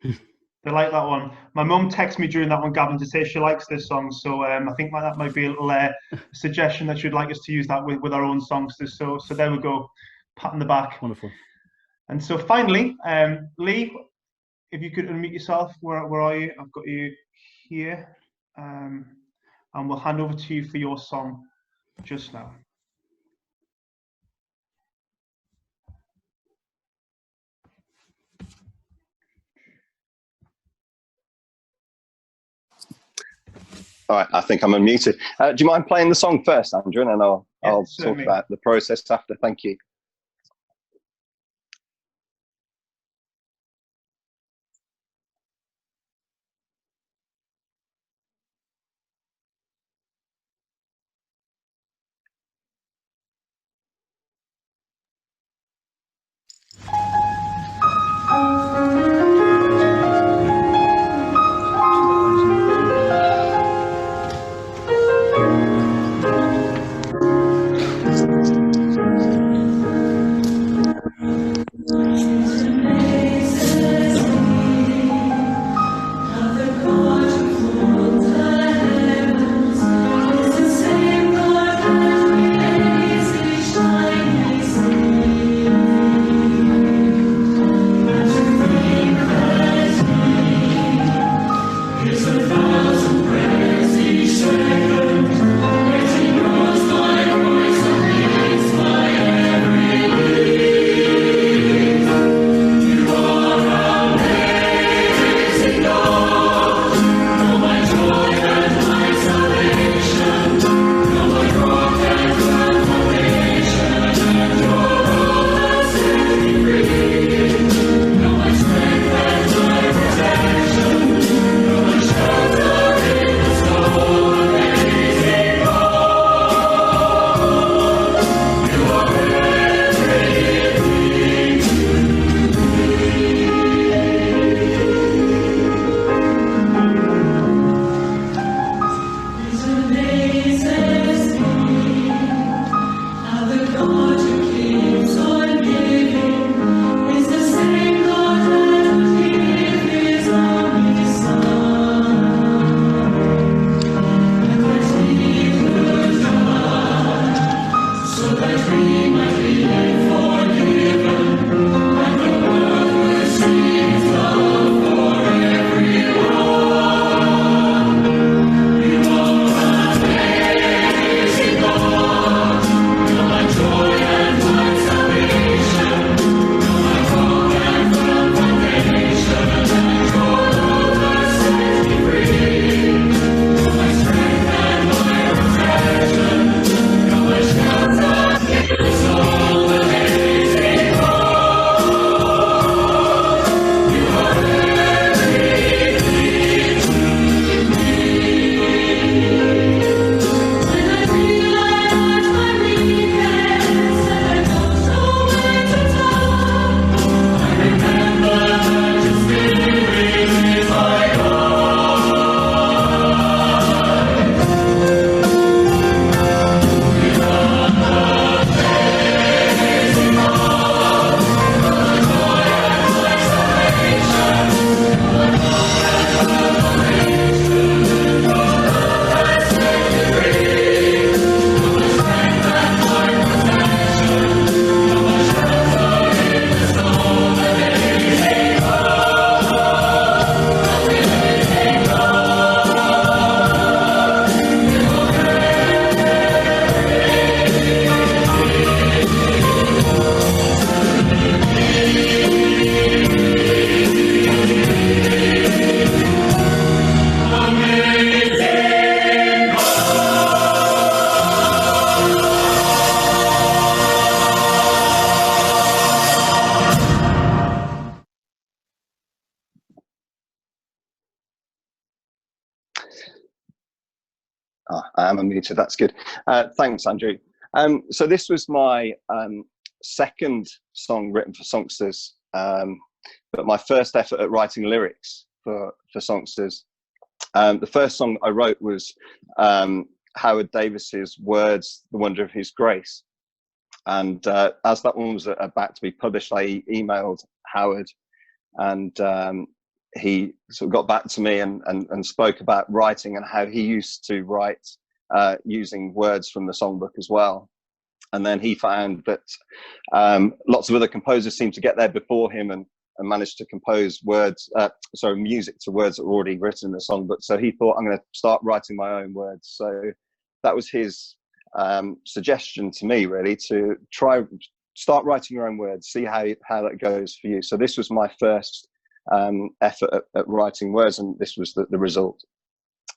S1: They like that one. My mum texted me during that one, Gavin, to say she likes this song. So I think that might be a little suggestion that she'd like us to use that with our own songsters. So there we go. Pat on the back.
S5: Wonderful.
S1: And so finally, Lee, if you could unmute yourself, where are you? I've got you here. And we'll hand over to you for your song just now.
S2: All right, I think I'm unmuted. Do you mind playing the song first, Andrew, and then I'll talk about the process after? Thank you. I am unmuted, that's good. Thanks, Andrew. So this was my second song written for songsters, but my first effort at writing lyrics for songsters. The first song I wrote was Howard Davis's Words, The Wonder of His Grace. And as that one was about to be published, I emailed Howard and he sort of got back to me and spoke about writing and how he used to write using words from the songbook as well. And then he found that lots of other composers seemed to get there before him and managed to compose music to words that were already written in the songbook. So he thought, I'm going to start writing my own words. So that was his suggestion to me, really, to start writing your own words, see how that goes for you. So this was my first effort at writing words, and this was the result.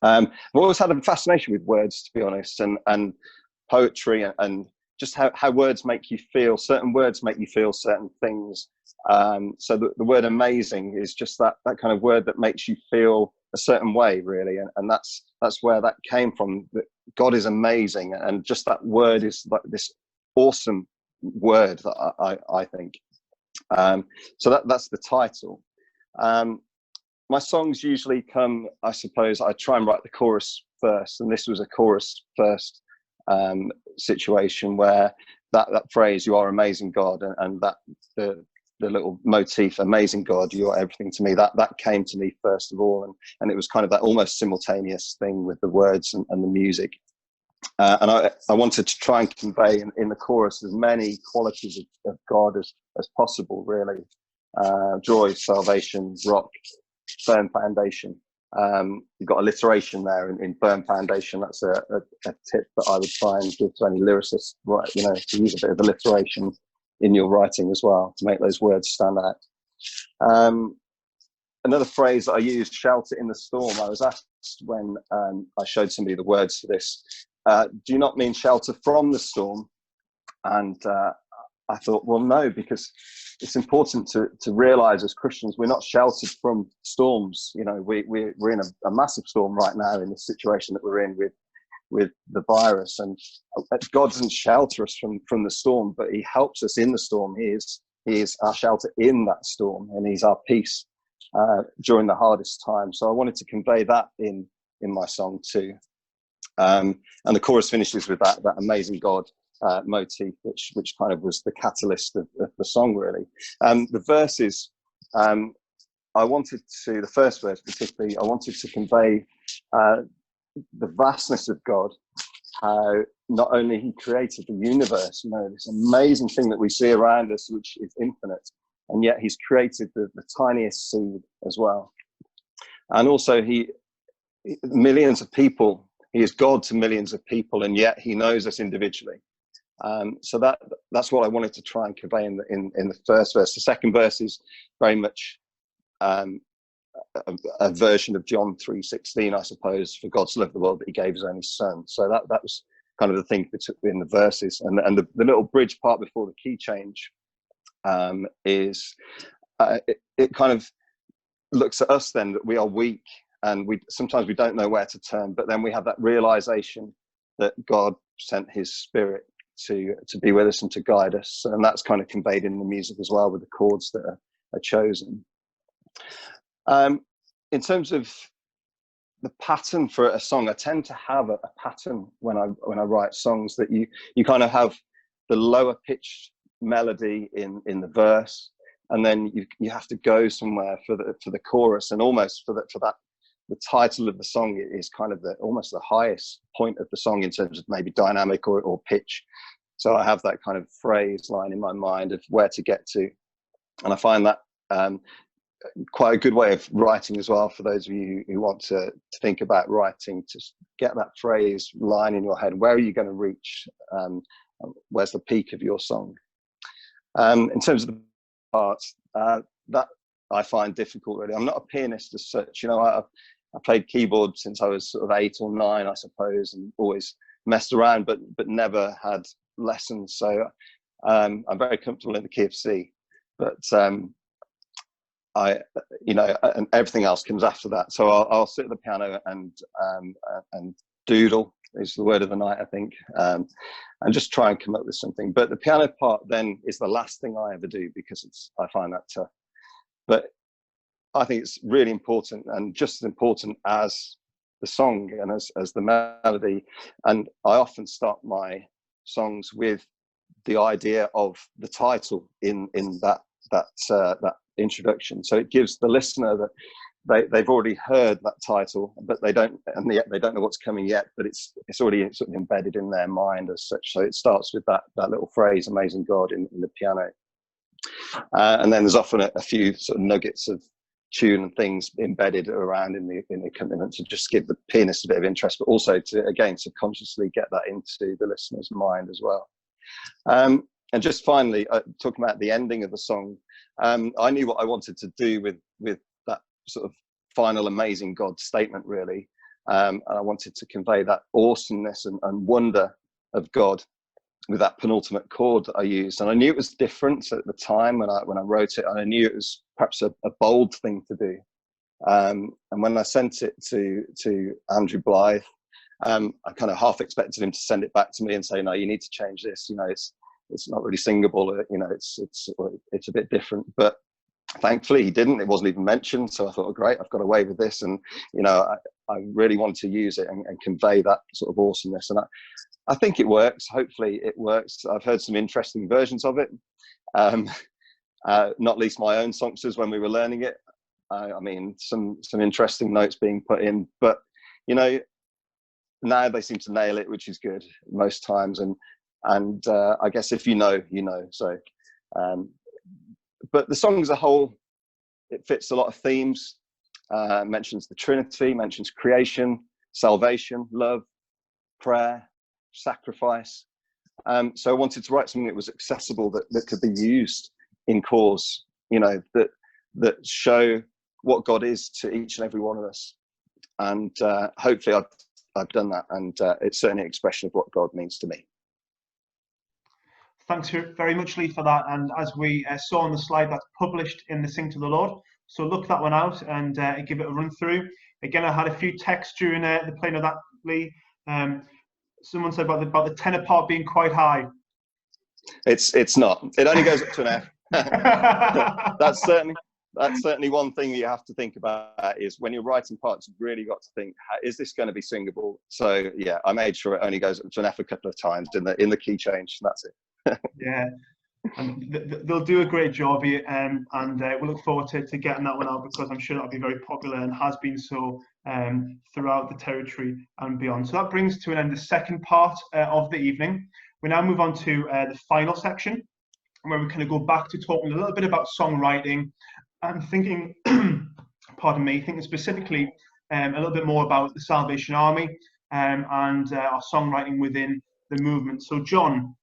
S2: I've always had a fascination with words, to be honest, and poetry, and just how words make you feel. Certain words make you feel certain things. So the word amazing is just that kind of word that makes you feel a certain way, really, and that's where that came from. That God is amazing, and just that word is like this awesome word that I think. So that's the title. My songs usually come, I suppose, I try and write the chorus first, and this was a chorus first situation where that phrase, "You are amazing, God," and that the little motif, "Amazing God, you are everything to me," that came to me first of all, and it was kind of that almost simultaneous thing with the words and the music. And I wanted to try and convey in the chorus as many qualities of God as possible, really. Joy, salvation, rock, firm foundation. You've got alliteration there in firm foundation. That's a tip that I would try and give to any lyricist, right? To use a bit of alliteration in your writing as well to make those words stand out. Another phrase that I used, "shelter in the storm." I was asked when I showed somebody the words for this, do you not mean shelter from the storm? And I thought, well, no, because it's important to realize as Christians, we're not sheltered from storms. We're in a massive storm right now in the situation that we're in with the virus, and God doesn't shelter us from the storm, but he helps us in the storm. He is our shelter in that storm, and he's our peace during the hardest time. So I wanted to convey that in my song too. And the chorus finishes with that amazing God motif, which kind of was the catalyst of the song, really. The verses, the first verse particularly, I wanted to convey the vastness of God, how not only he created the universe, this amazing thing that we see around us, which is infinite, and yet he's created the tiniest seed as well. And also millions of people, he is God to millions of people, and yet he knows us individually. So that's what I wanted to try and convey in the first verse. The second verse is very much a version of John 3:16, I suppose. For God so loved the world that he gave his only son. So that was kind of the thing that took in the verses, and the little bridge part before the key change is it kind of looks at us then that we are weak, and sometimes we don't know where to turn, but then we have that realization that God sent his Spirit to be with us and to guide us, and that's kind of conveyed in the music as well with the chords that are chosen. In terms of the pattern for a song, I tend to have a pattern when I write songs, that you kind of have the lower pitched melody in the verse, and then you have to go somewhere for the chorus, and almost for that the title of the song is kind of almost the highest point of the song in terms of maybe dynamic or pitch. So I have that kind of phrase line in my mind of where to get to, and I find that quite a good way of writing as well for those of you who want to think about writing, to get that phrase line in your head. Where are you going to reach? Where's the peak of your song? In terms of the parts, that I find difficult, really. I'm not a pianist as such. I played keyboard since I was sort of 8 or 9, I suppose, and always messed around, but never had lessons. So I'm very comfortable in the key of C, but and everything else comes after that. So I'll sit at the piano and doodle is the word of the night, I think, and just try and come up with something. But the piano part then is the last thing I ever do, because I find that tough. But I think it's really important, and just as important as the song and as the melody. And I often start my songs with the idea of the title in that that introduction. So it gives the listener that they've already heard that title, but they don't know what's coming yet. But it's already sort of embedded in their mind as such. So it starts with that little phrase, "Amazing God," in the piano, and then there's often a few sort of nuggets of tune and things embedded around in the accompaniment to just give the pianist a bit of interest, but also to, again, subconsciously get that into the listener's mind as well. And just finally, talking about the ending of the song, I knew what I wanted to do with that sort of final "Amazing God" statement, really. And I wanted to convey that awesomeness and wonder of God with that penultimate chord that I used. And I knew it was different at the time when I wrote it, and I knew it was perhaps a bold thing to do. And when I sent it to Andrew Blythe, I kind of half expected him to send it back to me and say, "No, you need to change this. You know, it's not really singable. You know, it's a bit different." But thankfully he didn't. It wasn't even mentioned. So I thought, oh, great, I've got away with this. And, you know, I really want to use it and convey that sort of awesomeness. And I think it works. Hopefully it works. I've heard some interesting versions of it. Not least my own songsters when we were learning it. I mean, some interesting notes being put in, but, you know, now they seem to nail it, which is good most times. And I guess if you know, you know. So, but the song as a whole, it fits a lot of themes. Mentions the Trinity, mentions creation, salvation, love, prayer, sacrifice. So I wanted to write something that was accessible, that could be used in cause, you know, that show what God is to each and every one of us. And hopefully I've done that, and it's certainly an expression of what God means to me.
S1: Thanks very much, Lee, for that. And as we saw on the slide, that's published in the Sing to the Lord. So look that one out and give it a run through. Again, I had a few texts during the playing of that, Lee. Someone said about the tenor part being quite high.
S2: It's not. It only goes up to an F. That's certainly one thing that you have to think about, is when you're writing parts, you've really got to think, is this going to be singable? So yeah, I made sure it only goes up to an F a couple of times in the key change, and that's it. Yeah,
S1: and they'll do a great job here, and we'll look forward to getting that one out, because I'm sure that'll be very popular and has been so throughout the territory and beyond. So that brings to an end the second part of the evening. We now move on to the final section, where we kind of go back to talking a little bit about songwriting and thinking, pardon me, thinking specifically a little bit more about the Salvation Army and our songwriting within the movement. So John,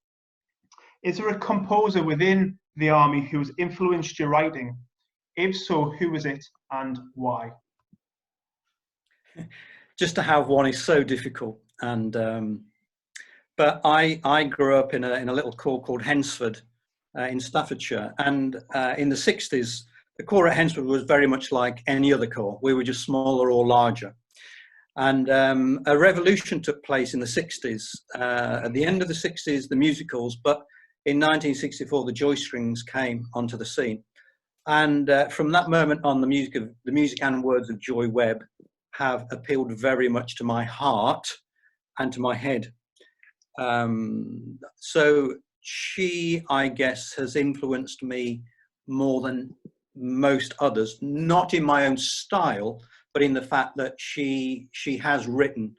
S1: is there a composer within the army who has influenced your writing? If so, who is it and why?
S3: Just to have one is so difficult. And but I grew up in a little corps called Hensford in Staffordshire, and in the 60s, the corps at Hensford was very much like any other corps. We were just smaller or larger. And a revolution took place in the 60s. At the end of the 60s, the musicals, but in 1964, the Joy Strings came onto the scene. And from that moment on, the music and words of Joy Webb have appealed very much to my heart and to my head. So she, I guess, has influenced me more than most others, not in my own style, but in the fact that she has written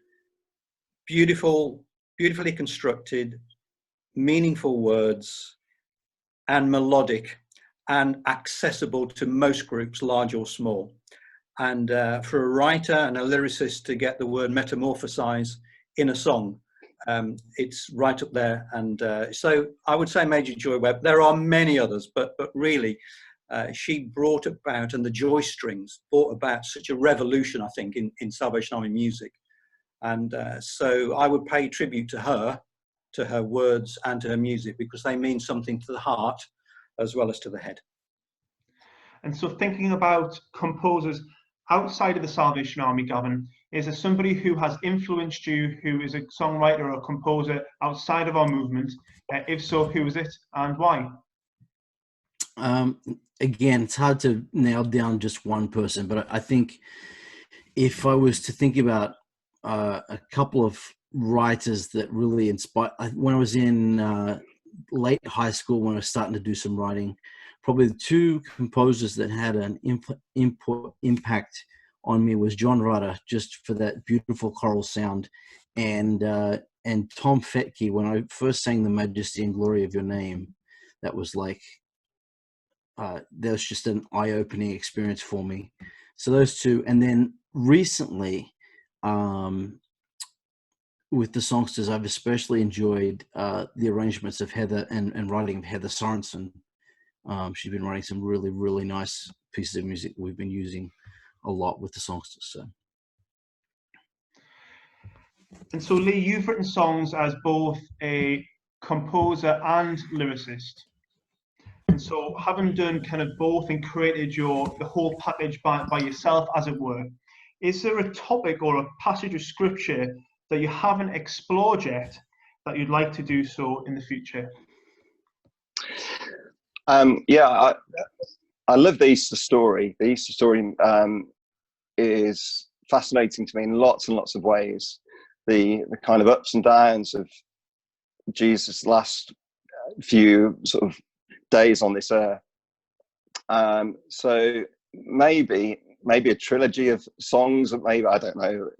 S3: beautifully constructed, meaningful words, and melodic and accessible to most groups, large or small. And for a writer and a lyricist to get the word metamorphosize in a song, it's right up there. And so I would say Major Joy Webb. There are many others, but really she brought about, and the Joy Strings brought about such a revolution, I think, in Salvation Army music. And so I would pay tribute to her words and to her music, because they mean something to the heart as well as to the head.
S1: And so thinking about composers outside of the Salvation Army, Gavin, is there somebody who has influenced you, who is a songwriter or a composer outside of our movement? If so, who is it and why?
S5: Again, it's hard to nail down just one person, but I think if I was to think about a couple of writers that really inspired, when I was in late high school, when I was starting to do some writing, probably the two composers that had an impact on me was John Rutter, just for that beautiful choral sound, and Tom Fetke, when I first sang The Majesty and Glory of Your Name. That was like, that was just an eye-opening experience for me. So those two, and then recently, with the songsters, I've especially enjoyed the arrangements of Heather and writing of Heather Sorensen. She's been writing some really, really nice pieces of music we've been using a lot with the songsters. So.
S1: And so, Lee, you've written songs as both a composer and lyricist. And so, having done kind of both and created the whole package by yourself, as it were, is there a topic or a passage of scripture that you haven't explored yet that you'd like to do so in the future?
S2: Yeah, I love the Easter story. The Easter story is fascinating to me in lots and lots of ways. The kind of ups and downs of Jesus' last few sort of days on this earth. So maybe a trilogy of songs, maybe, I don't know,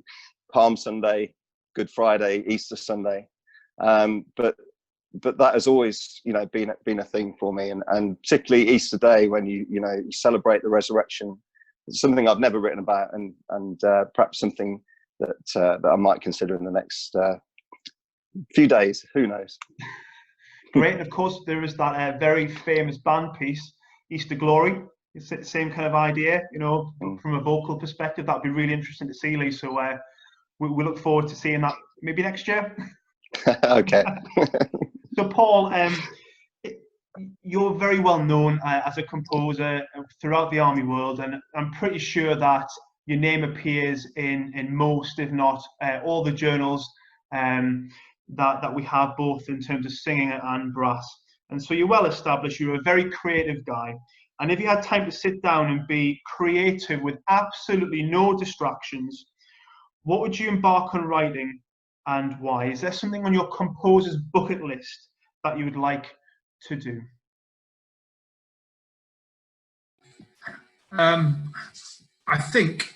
S2: Palm Sunday, Good Friday, Easter Sunday. But that has always, been a thing for me, and particularly Easter Day, when you celebrate the resurrection. It's something I've never written about, and perhaps something that I might consider in the next few days. Who knows?
S1: Great, and of course there is that very famous band piece, Easter Glory. It's the same kind of idea, from a vocal perspective. That'd be really interesting to see, Lee. So we look forward to seeing that maybe next year.
S2: Okay.
S1: So Paul, you're very well known as a composer throughout the army world, and I'm pretty sure that your name appears in most, if not all, the journals that we have, both in terms of singing and brass. And so you're well established. You're a very creative guy. And if you had time to sit down and be creative with absolutely no distractions, what would you embark on writing, and why? Is there something on your composer's bucket list that you would like to do?
S4: I think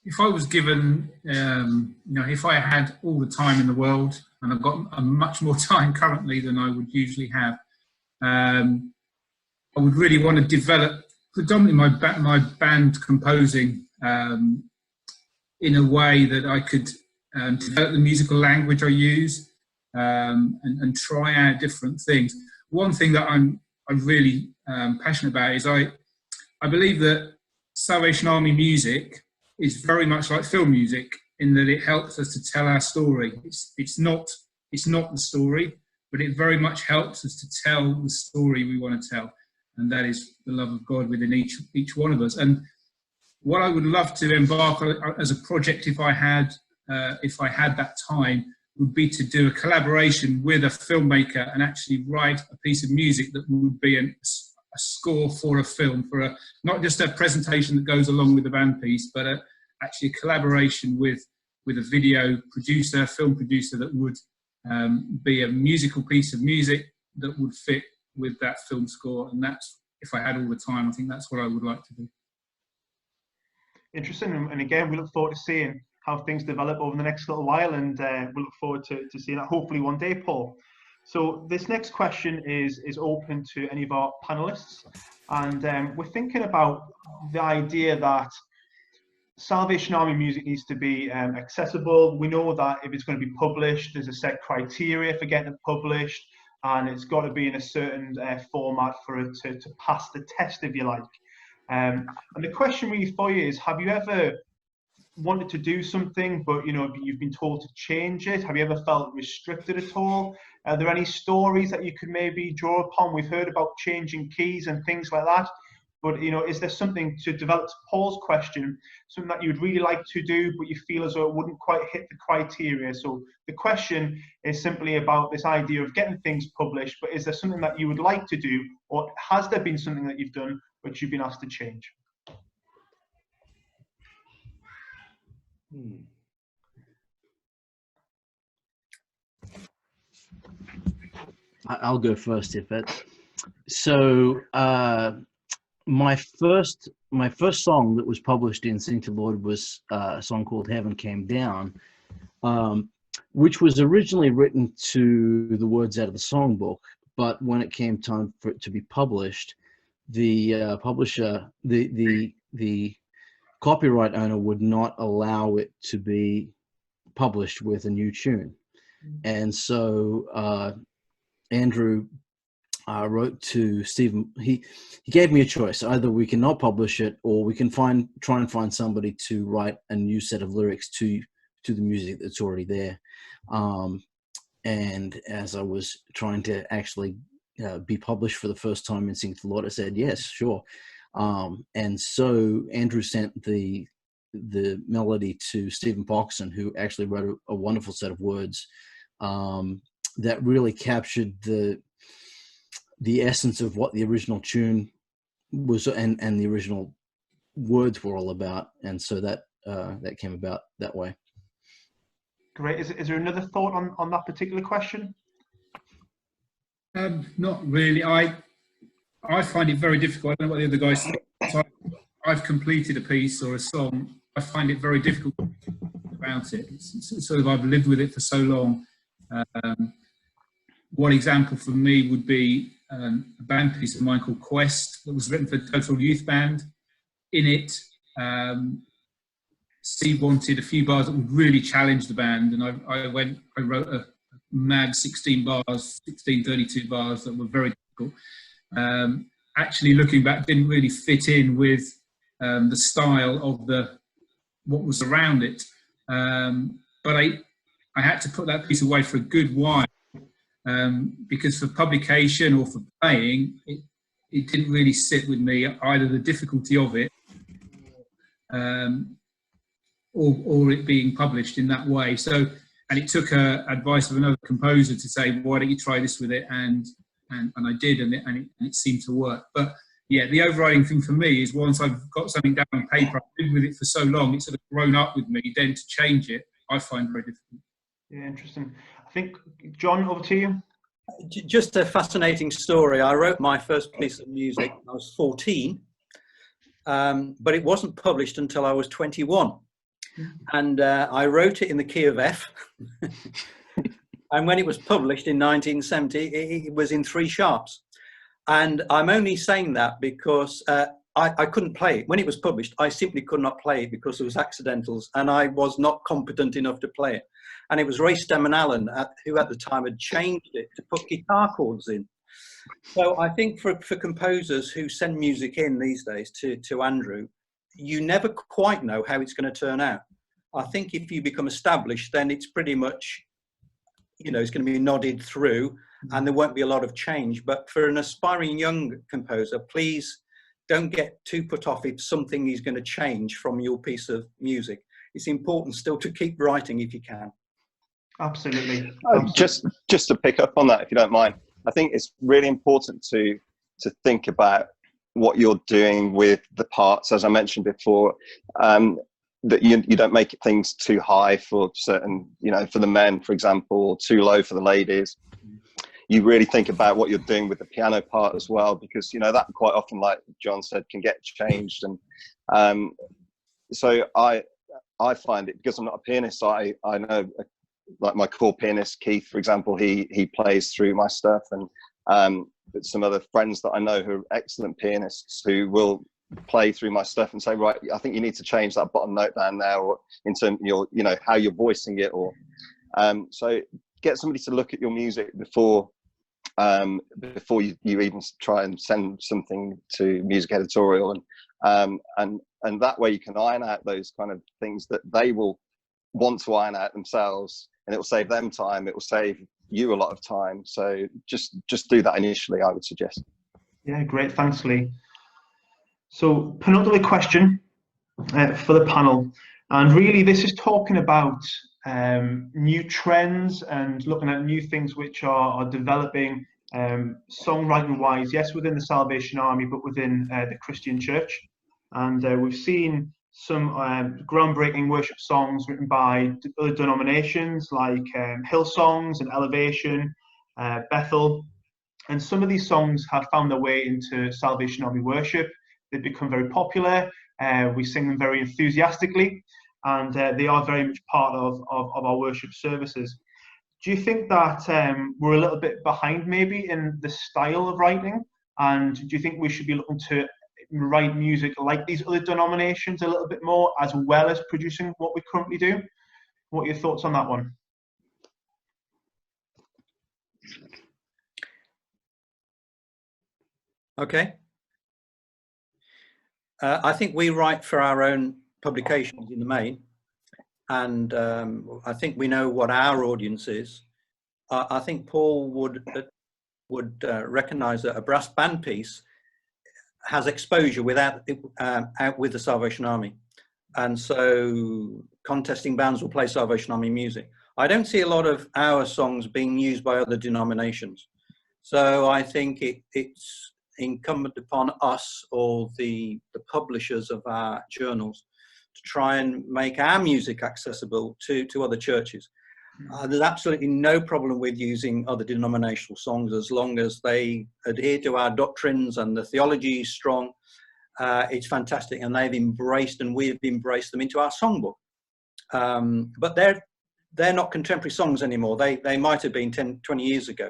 S4: if I was given, if I had all the time in the world, and I've got much more time currently than I would usually have, I would really want to develop predominantly my band composing in a way that I could develop the musical language I use, and try out different things. One thing that I'm really passionate about is I believe that Salvation Army music is very much like film music, in that it helps us to tell our story. It's not the story, but it very much helps us to tell the story we want to tell, and that is the love of God within each one of us. And what I would love to embark on as a project, if I had that time, would be to do a collaboration with a filmmaker and actually write a piece of music that would be a score for a film, for not just a presentation that goes along with the band piece, but actually a collaboration with a video producer, film producer, that would be a musical piece of music that would fit with that film score. And that's, if I had all the time, I think that's what I would like to do.
S1: Interesting, and again, we look forward to seeing how things develop over the next little while, and we look forward to seeing that hopefully one day, Paul. So this next question is open to any of our panelists, and we're thinking about the idea that Salvation Army music needs to be accessible. We know that if it's going to be published, there's a set criteria for getting it published, and it's got to be in a certain format for it to pass the test, if you like. And the question really for you is, have you ever wanted to do something, but you've been told to change it? Have you ever felt restricted at all? Are there any stories that you could maybe draw upon? We've heard about changing keys and things like that, but is there something, to develop Paul's question, something that you'd really like to do, but you feel as though it wouldn't quite hit the criteria? So the question is simply about this idea of getting things published, but is there something that you would like to do, or has there been something that you've done which you've been asked to change?
S5: I'll go first if that. So my first song that was published in Sing to Lord was a song called Heaven Came Down, which was originally written to the words out of the songbook, but when it came time for it to be published, the publisher, the copyright owner would not allow it to be published with a new tune. And so Andrew wrote to Stephen. He gave me a choice: either we can not publish it, or we can try and find somebody to write a new set of lyrics to the music that's already there. And as I was trying to actually be published for the first time in Sing to the Lord, I said yes, sure. And so Andrew sent the melody to Stephen Boxon, who actually wrote a wonderful set of words that really captured the essence of what the original tune was and the original words were all about. And so that came about that way.
S1: Great. Is there another thought on that particular question?
S4: Not really. I find it very difficult. I don't know what the other guys think. So I've completed a piece or a song. I find it very difficult about it. It's sort of, I've lived with it for so long. One example for me would be a band piece of mine called Quest that was written for Total Youth Band. In it, Steve wanted a few bars that would really challenge the band, and I wrote a mad 16 bars, 32 bars that were very difficult. Actually, looking back, didn't really fit in with the style of what was around it. But I had to put that piece away for a good while because for publication or for playing, it didn't really sit with me, either the difficulty of it or it being published in that way. So, and it took advice of another composer to say, why don't you try this with it? And I did, and it seemed to work. But yeah, the overriding thing for me is once I've got something down on paper, I've lived with it for so long, it's sort of grown up with me, then to change it, I find very difficult.
S1: Yeah, interesting. I think, John, over to you.
S3: Just a fascinating story. I wrote my first piece of music when I was 14, but it wasn't published until I was 21. And I wrote it in the key of F. And when it was published in 1970, it was in 3 sharps. And I'm only saying that because I couldn't play it. When it was published, I simply could not play it because there was accidentals and I was not competent enough to play it. And it was Ray Stemman Allen, who at the time had changed it to put guitar chords in. So I think for composers who send music in these days to Andrew, you never quite know how it's going to turn out. I think if you become established, then it's pretty much, you know, it's going to be nodded through and there won't be a lot of change. But for an aspiring young composer, please don't get too put off if something is going to change from your piece of music. It's important still to keep writing if you can.
S1: Absolutely.
S2: Just to pick up on that, if you don't mind, I think it's really important to think about what you're doing with the parts, as I mentioned before, that you don't make things too high for certain, you know, for the men, for example, or too low for the ladies. You really think about what you're doing with the piano part as well, because, you know, that quite often, like John said, can get changed. And so I find it, because I'm not a pianist, I know, like my core pianist, Keith, for example, he plays through my stuff, and some other friends that I know who are excellent pianists who will play through my stuff and say, right, I think you need to change that bottom note down there, or in terms of your, you know, how you're voicing it, or so get somebody to look at your music before you even try and send something to music editorial, and that way you can iron out those kind of things that they will want to iron out themselves, and it will save them time, it will save you a lot of time. So just do that initially, I would suggest.
S1: Yeah, great, thanks, Lee. So penultimate question for the panel, and really this is talking about new trends and looking at new things which are developing songwriting wise, yes, within the Salvation Army, but within the Christian church. And we've seen some groundbreaking worship songs written by other denominations like Hillsongs and Elevation, Bethel. And some of these songs have found their way into Salvation Army worship. They've become very popular. We sing them very enthusiastically, and they are very much part of our worship services. Do you think that we're a little bit behind maybe in the style of writing? And do you think we should be looking to write music like these other denominations a little bit more, as well as producing what we currently do? What are your thoughts on that one?
S3: Okay. I think we write for our own publications in the main, and I think we know what our audience is. I think Paul would recognise that a brass band piece has exposure out with the Salvation Army, and so contesting bands will play Salvation Army music. I don't see a lot of our songs being used by other denominations, so I think it's incumbent upon us or the publishers of our journals to try and make our music accessible to other churches. There's absolutely no problem with using other denominational songs as long as they adhere to our doctrines and the theology is strong. It's fantastic, and they've embraced, and we've embraced them into our songbook. But they're not contemporary songs anymore. They might have been 10, 20 years ago.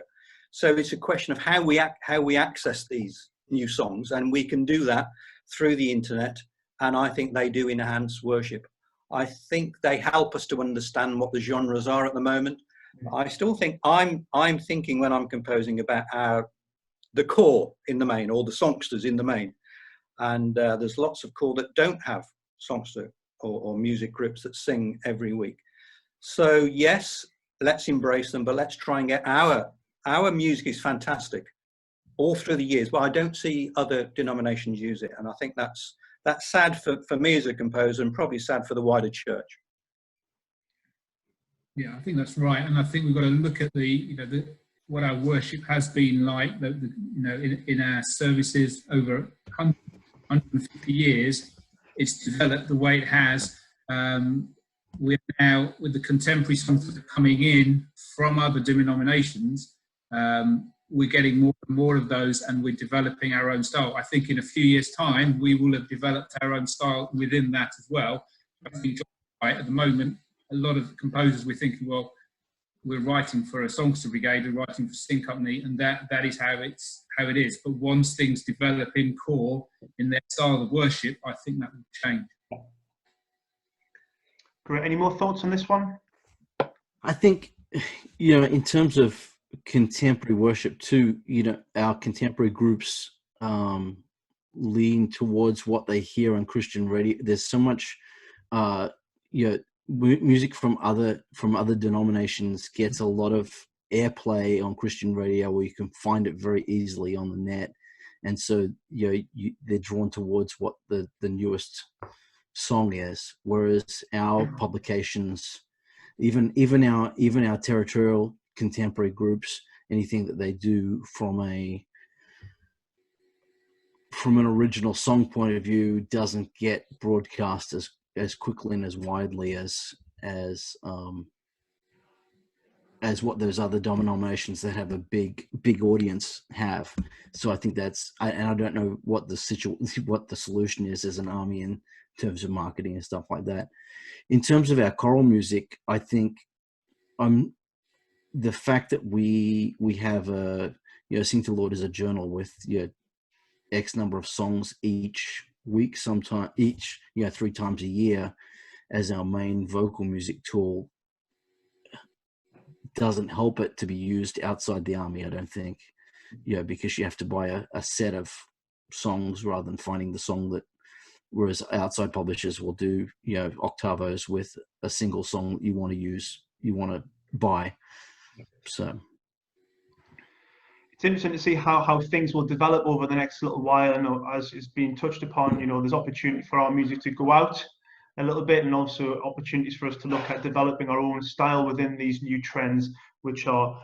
S3: So it's a question of how we access these new songs, and we can do that through the internet, and I think they do enhance worship. I think they help us to understand what the genres are at the moment. I still think I'm thinking when I'm composing about the core in the main, or the songsters in the main, and there's lots of core that don't have songster or music groups that sing every week. So yes, let's embrace them, but let's try and get our music is fantastic all through the years, but I don't see other denominations use it, and I think that's sad for me as a composer, and probably sad for the wider church.
S4: Yeah, I think that's right, and I think we've got to look at what our worship has been like, in our services over 150 years. It's developed the way it has. We're now, with the contemporary songs that are coming in from other denominations, we're getting more and more of those, and we're developing our own style. I think in a few years' time, we will have developed our own style within that as well. I think at the moment, a lot of composers, we're thinking, well, we're writing for a songster brigade, we're writing for Sing Company, and that is how it is. But once things develop in core, in their style of worship, I think that will change.
S1: Great. Any more thoughts on this one?
S5: I think, in terms of contemporary worship too, our contemporary groups lean towards what they hear on Christian radio. There's so much, music from other denominations gets a lot of airplay on Christian radio, where you can find it very easily on the net, and so they're drawn towards what the newest song is. Whereas our publications, even our territorial contemporary groups, anything that they do from an original song point of view doesn't get broadcast as quickly and as widely as what those other denominations that have a big audience have. So I think I don't know what the solution is as an army in terms of marketing and stuff like that. In terms of our choral music, I think the fact that we have Sing to the Lord as a journal with X number of songs each week, sometime each 3 times a year as our main vocal music tool, doesn't help it to be used outside the army, I don't think, because you have to buy a set of songs rather than finding the song that, whereas outside publishers will do octavos with a single song that you want to buy. So
S1: it's interesting to see how things will develop over the next little while. I know, as is being touched upon, there's opportunity for our music to go out a little bit, and also opportunities for us to look at developing our own style within these new trends which are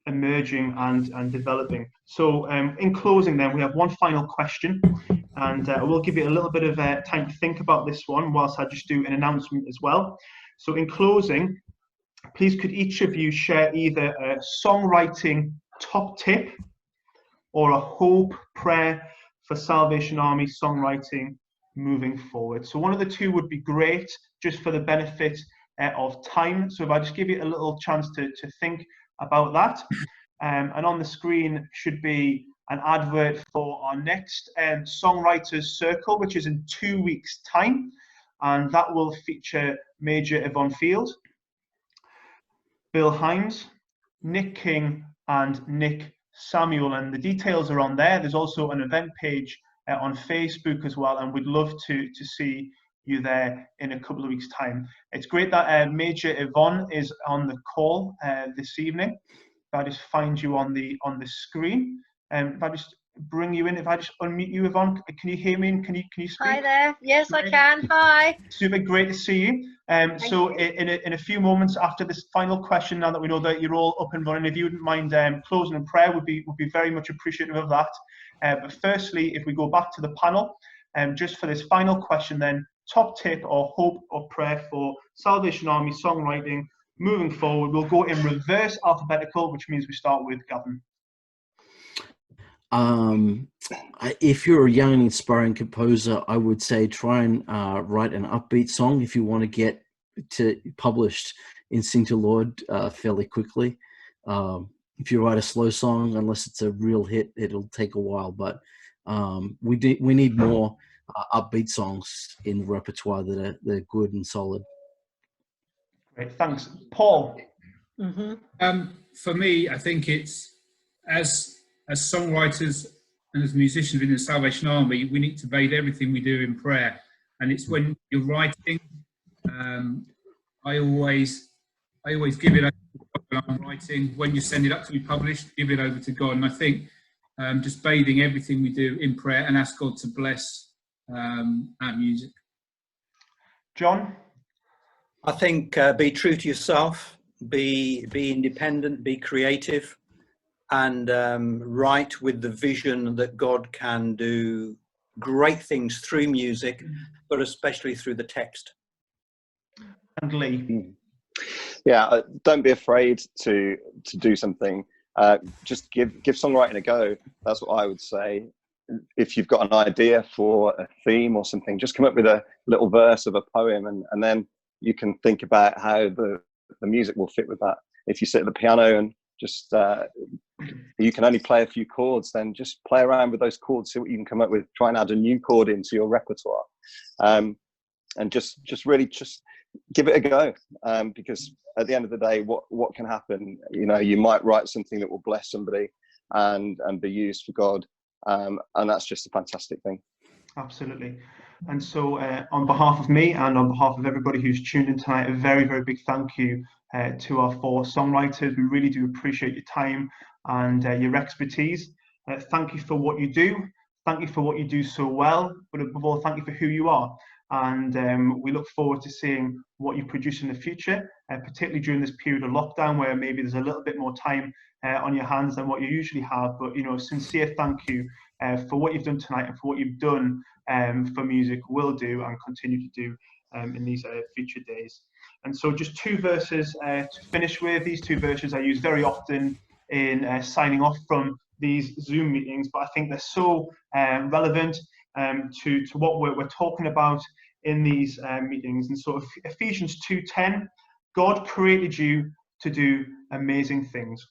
S1: emerging and developing. So in closing then, we have one final question, and I will give you a little bit of time to think about this one whilst I just do an announcement as well. So in closing, please could each of you share either a songwriting top tip or a hope prayer for Salvation Army songwriting moving forward. So one of the two would be great, just for the benefit of time. So if I just give you a little chance to think about that. And on the screen should be an advert for our next Songwriters Circle, which is in 2 weeks' time. And that will feature Major Yvonne Field, Bill Himes, Nick King, and Nick Samuel. And the details are on there. There's also an event page on Facebook as well, and we'd love to see you there in a couple of weeks' time. It's great that Major Yvonne is on the call this evening. If I just find you on the screen, if I just bring you in, if I just unmute you, Yvonne, can you hear me? And can you speak?
S7: Hi there. Yes, I can. Hi.
S1: Super great to see you. So in a few moments after this final question, now that we know that you're all up and running, if you wouldn't mind closing in prayer, would be very much appreciative of that. But firstly, if we go back to the panel, just for this final question then, top tip or hope or prayer for Salvation Army songwriting moving forward. We'll go in reverse alphabetical, which means we start with Gavin.
S5: If you're a young and inspiring composer, I would say try and write an upbeat song if you want to get to published in Sing to Lord fairly quickly. If you write a slow song, unless it's a real hit, it'll take a while. But we need more upbeat songs in the repertoire that are good and solid.
S1: Great, thanks, Paul.
S4: For me, I think it's as songwriters and as musicians within the Salvation Army, we need to bathe everything we do in prayer. And it's when you're writing, I always give it over to God when I'm writing. When you send it up to be published, give it over to God. And I think just bathing everything we do in prayer and ask God to bless our music.
S1: John?
S3: I think be true to yourself, be independent, be creative, and write with the vision that God can do great things through music, but especially through the text.
S1: And Lee?
S2: Yeah, don't be afraid to do something. Just give songwriting a go. That's what I would say. If you've got an idea for a theme or something, just come up with a little verse of a poem, and then you can think about how the music will fit with that. If you sit at the piano and just you can only play a few chords, then just play around with those chords, see what you can come up with, try and add a new chord into your repertoire, and just really give it a go, because at the end of the day, what can happen? You know, you might write something that will bless somebody and be used for God, and that's just a fantastic thing.
S1: Absolutely. And so on behalf of me and on behalf of everybody who's tuned in tonight, a very, very big thank you to our 4 songwriters. We really do appreciate your time and your expertise. Thank you for what you do. Thank you for what you do so well, but above all, thank you for who you are. And we look forward to seeing what you produce in the future, particularly during this period of lockdown where maybe there's a little bit more time on your hands than what you usually have. But, you know, sincere thank you for what you've done tonight and for what you've done for music, will do and continue to do in these future days. And so just 2 verses to finish with. These 2 verses I use very often in signing off from these Zoom meetings, but I think they're so relevant to what we're talking about in these meetings. And so Ephesians 2:10, God created you to do amazing things.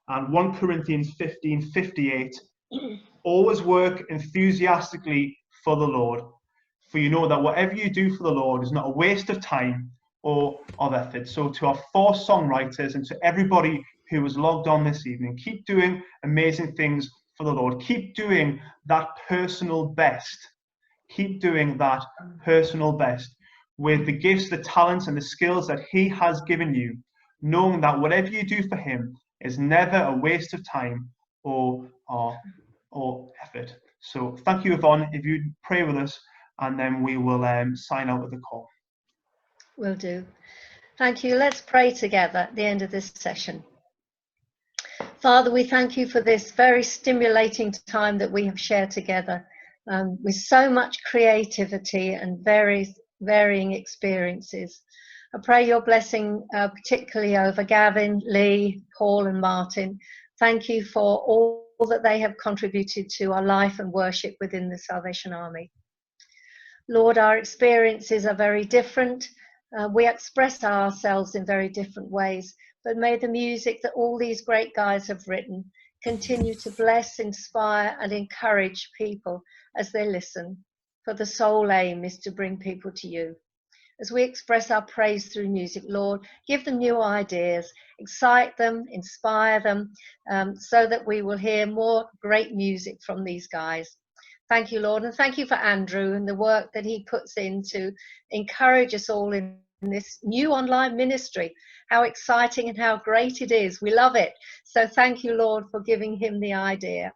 S1: And 1 Corinthians 15:58, always work enthusiastically for the Lord, for you know that whatever you do for the Lord is not a waste of time or of effort. So to our 4 songwriters and to everybody who was logged on this evening, keep doing amazing things for the Lord. Keep doing that personal best. Keep doing that personal best with the gifts, the talents, and the skills that He has given you, knowing that whatever you do for Him is never a waste of time or effort. So thank you, Yvonne. If you'd pray with us, and then we will sign out with the call.
S7: Will do. Thank you. Let's pray together at the end of this session. Father, we thank you for this very stimulating time that we have shared together, with so much creativity and varying experiences. I pray your blessing particularly over Gavin, Lee, Paul and Martin Thank you for all that they have contributed to our life and worship within the Salvation Army. Lord, our experiences are very different. We express ourselves in very different ways, but may the music that all these great guys have written continue to bless, inspire, and encourage people as they listen, for the sole aim is to bring people to you. As we express our praise through music, Lord, give them new ideas, excite them, inspire them, so that we will hear more great music from these guys. Thank you, Lord, and thank you for Andrew and the work that he puts in to encourage us all in this new online ministry. How exciting and how great it is. We love it. So thank you, Lord, for giving him the idea.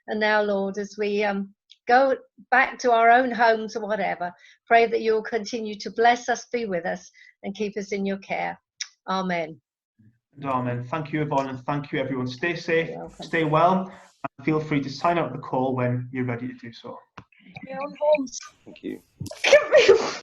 S7: And now, Lord, as we go back to our own homes or whatever, pray that you'll continue to bless us, be with us, and keep us in your care. Amen.
S1: Amen. Thank you, Yvonne, and thank you, everyone. Stay safe, stay well, and feel free to sign out the call when you're ready to do so.
S2: Thank you.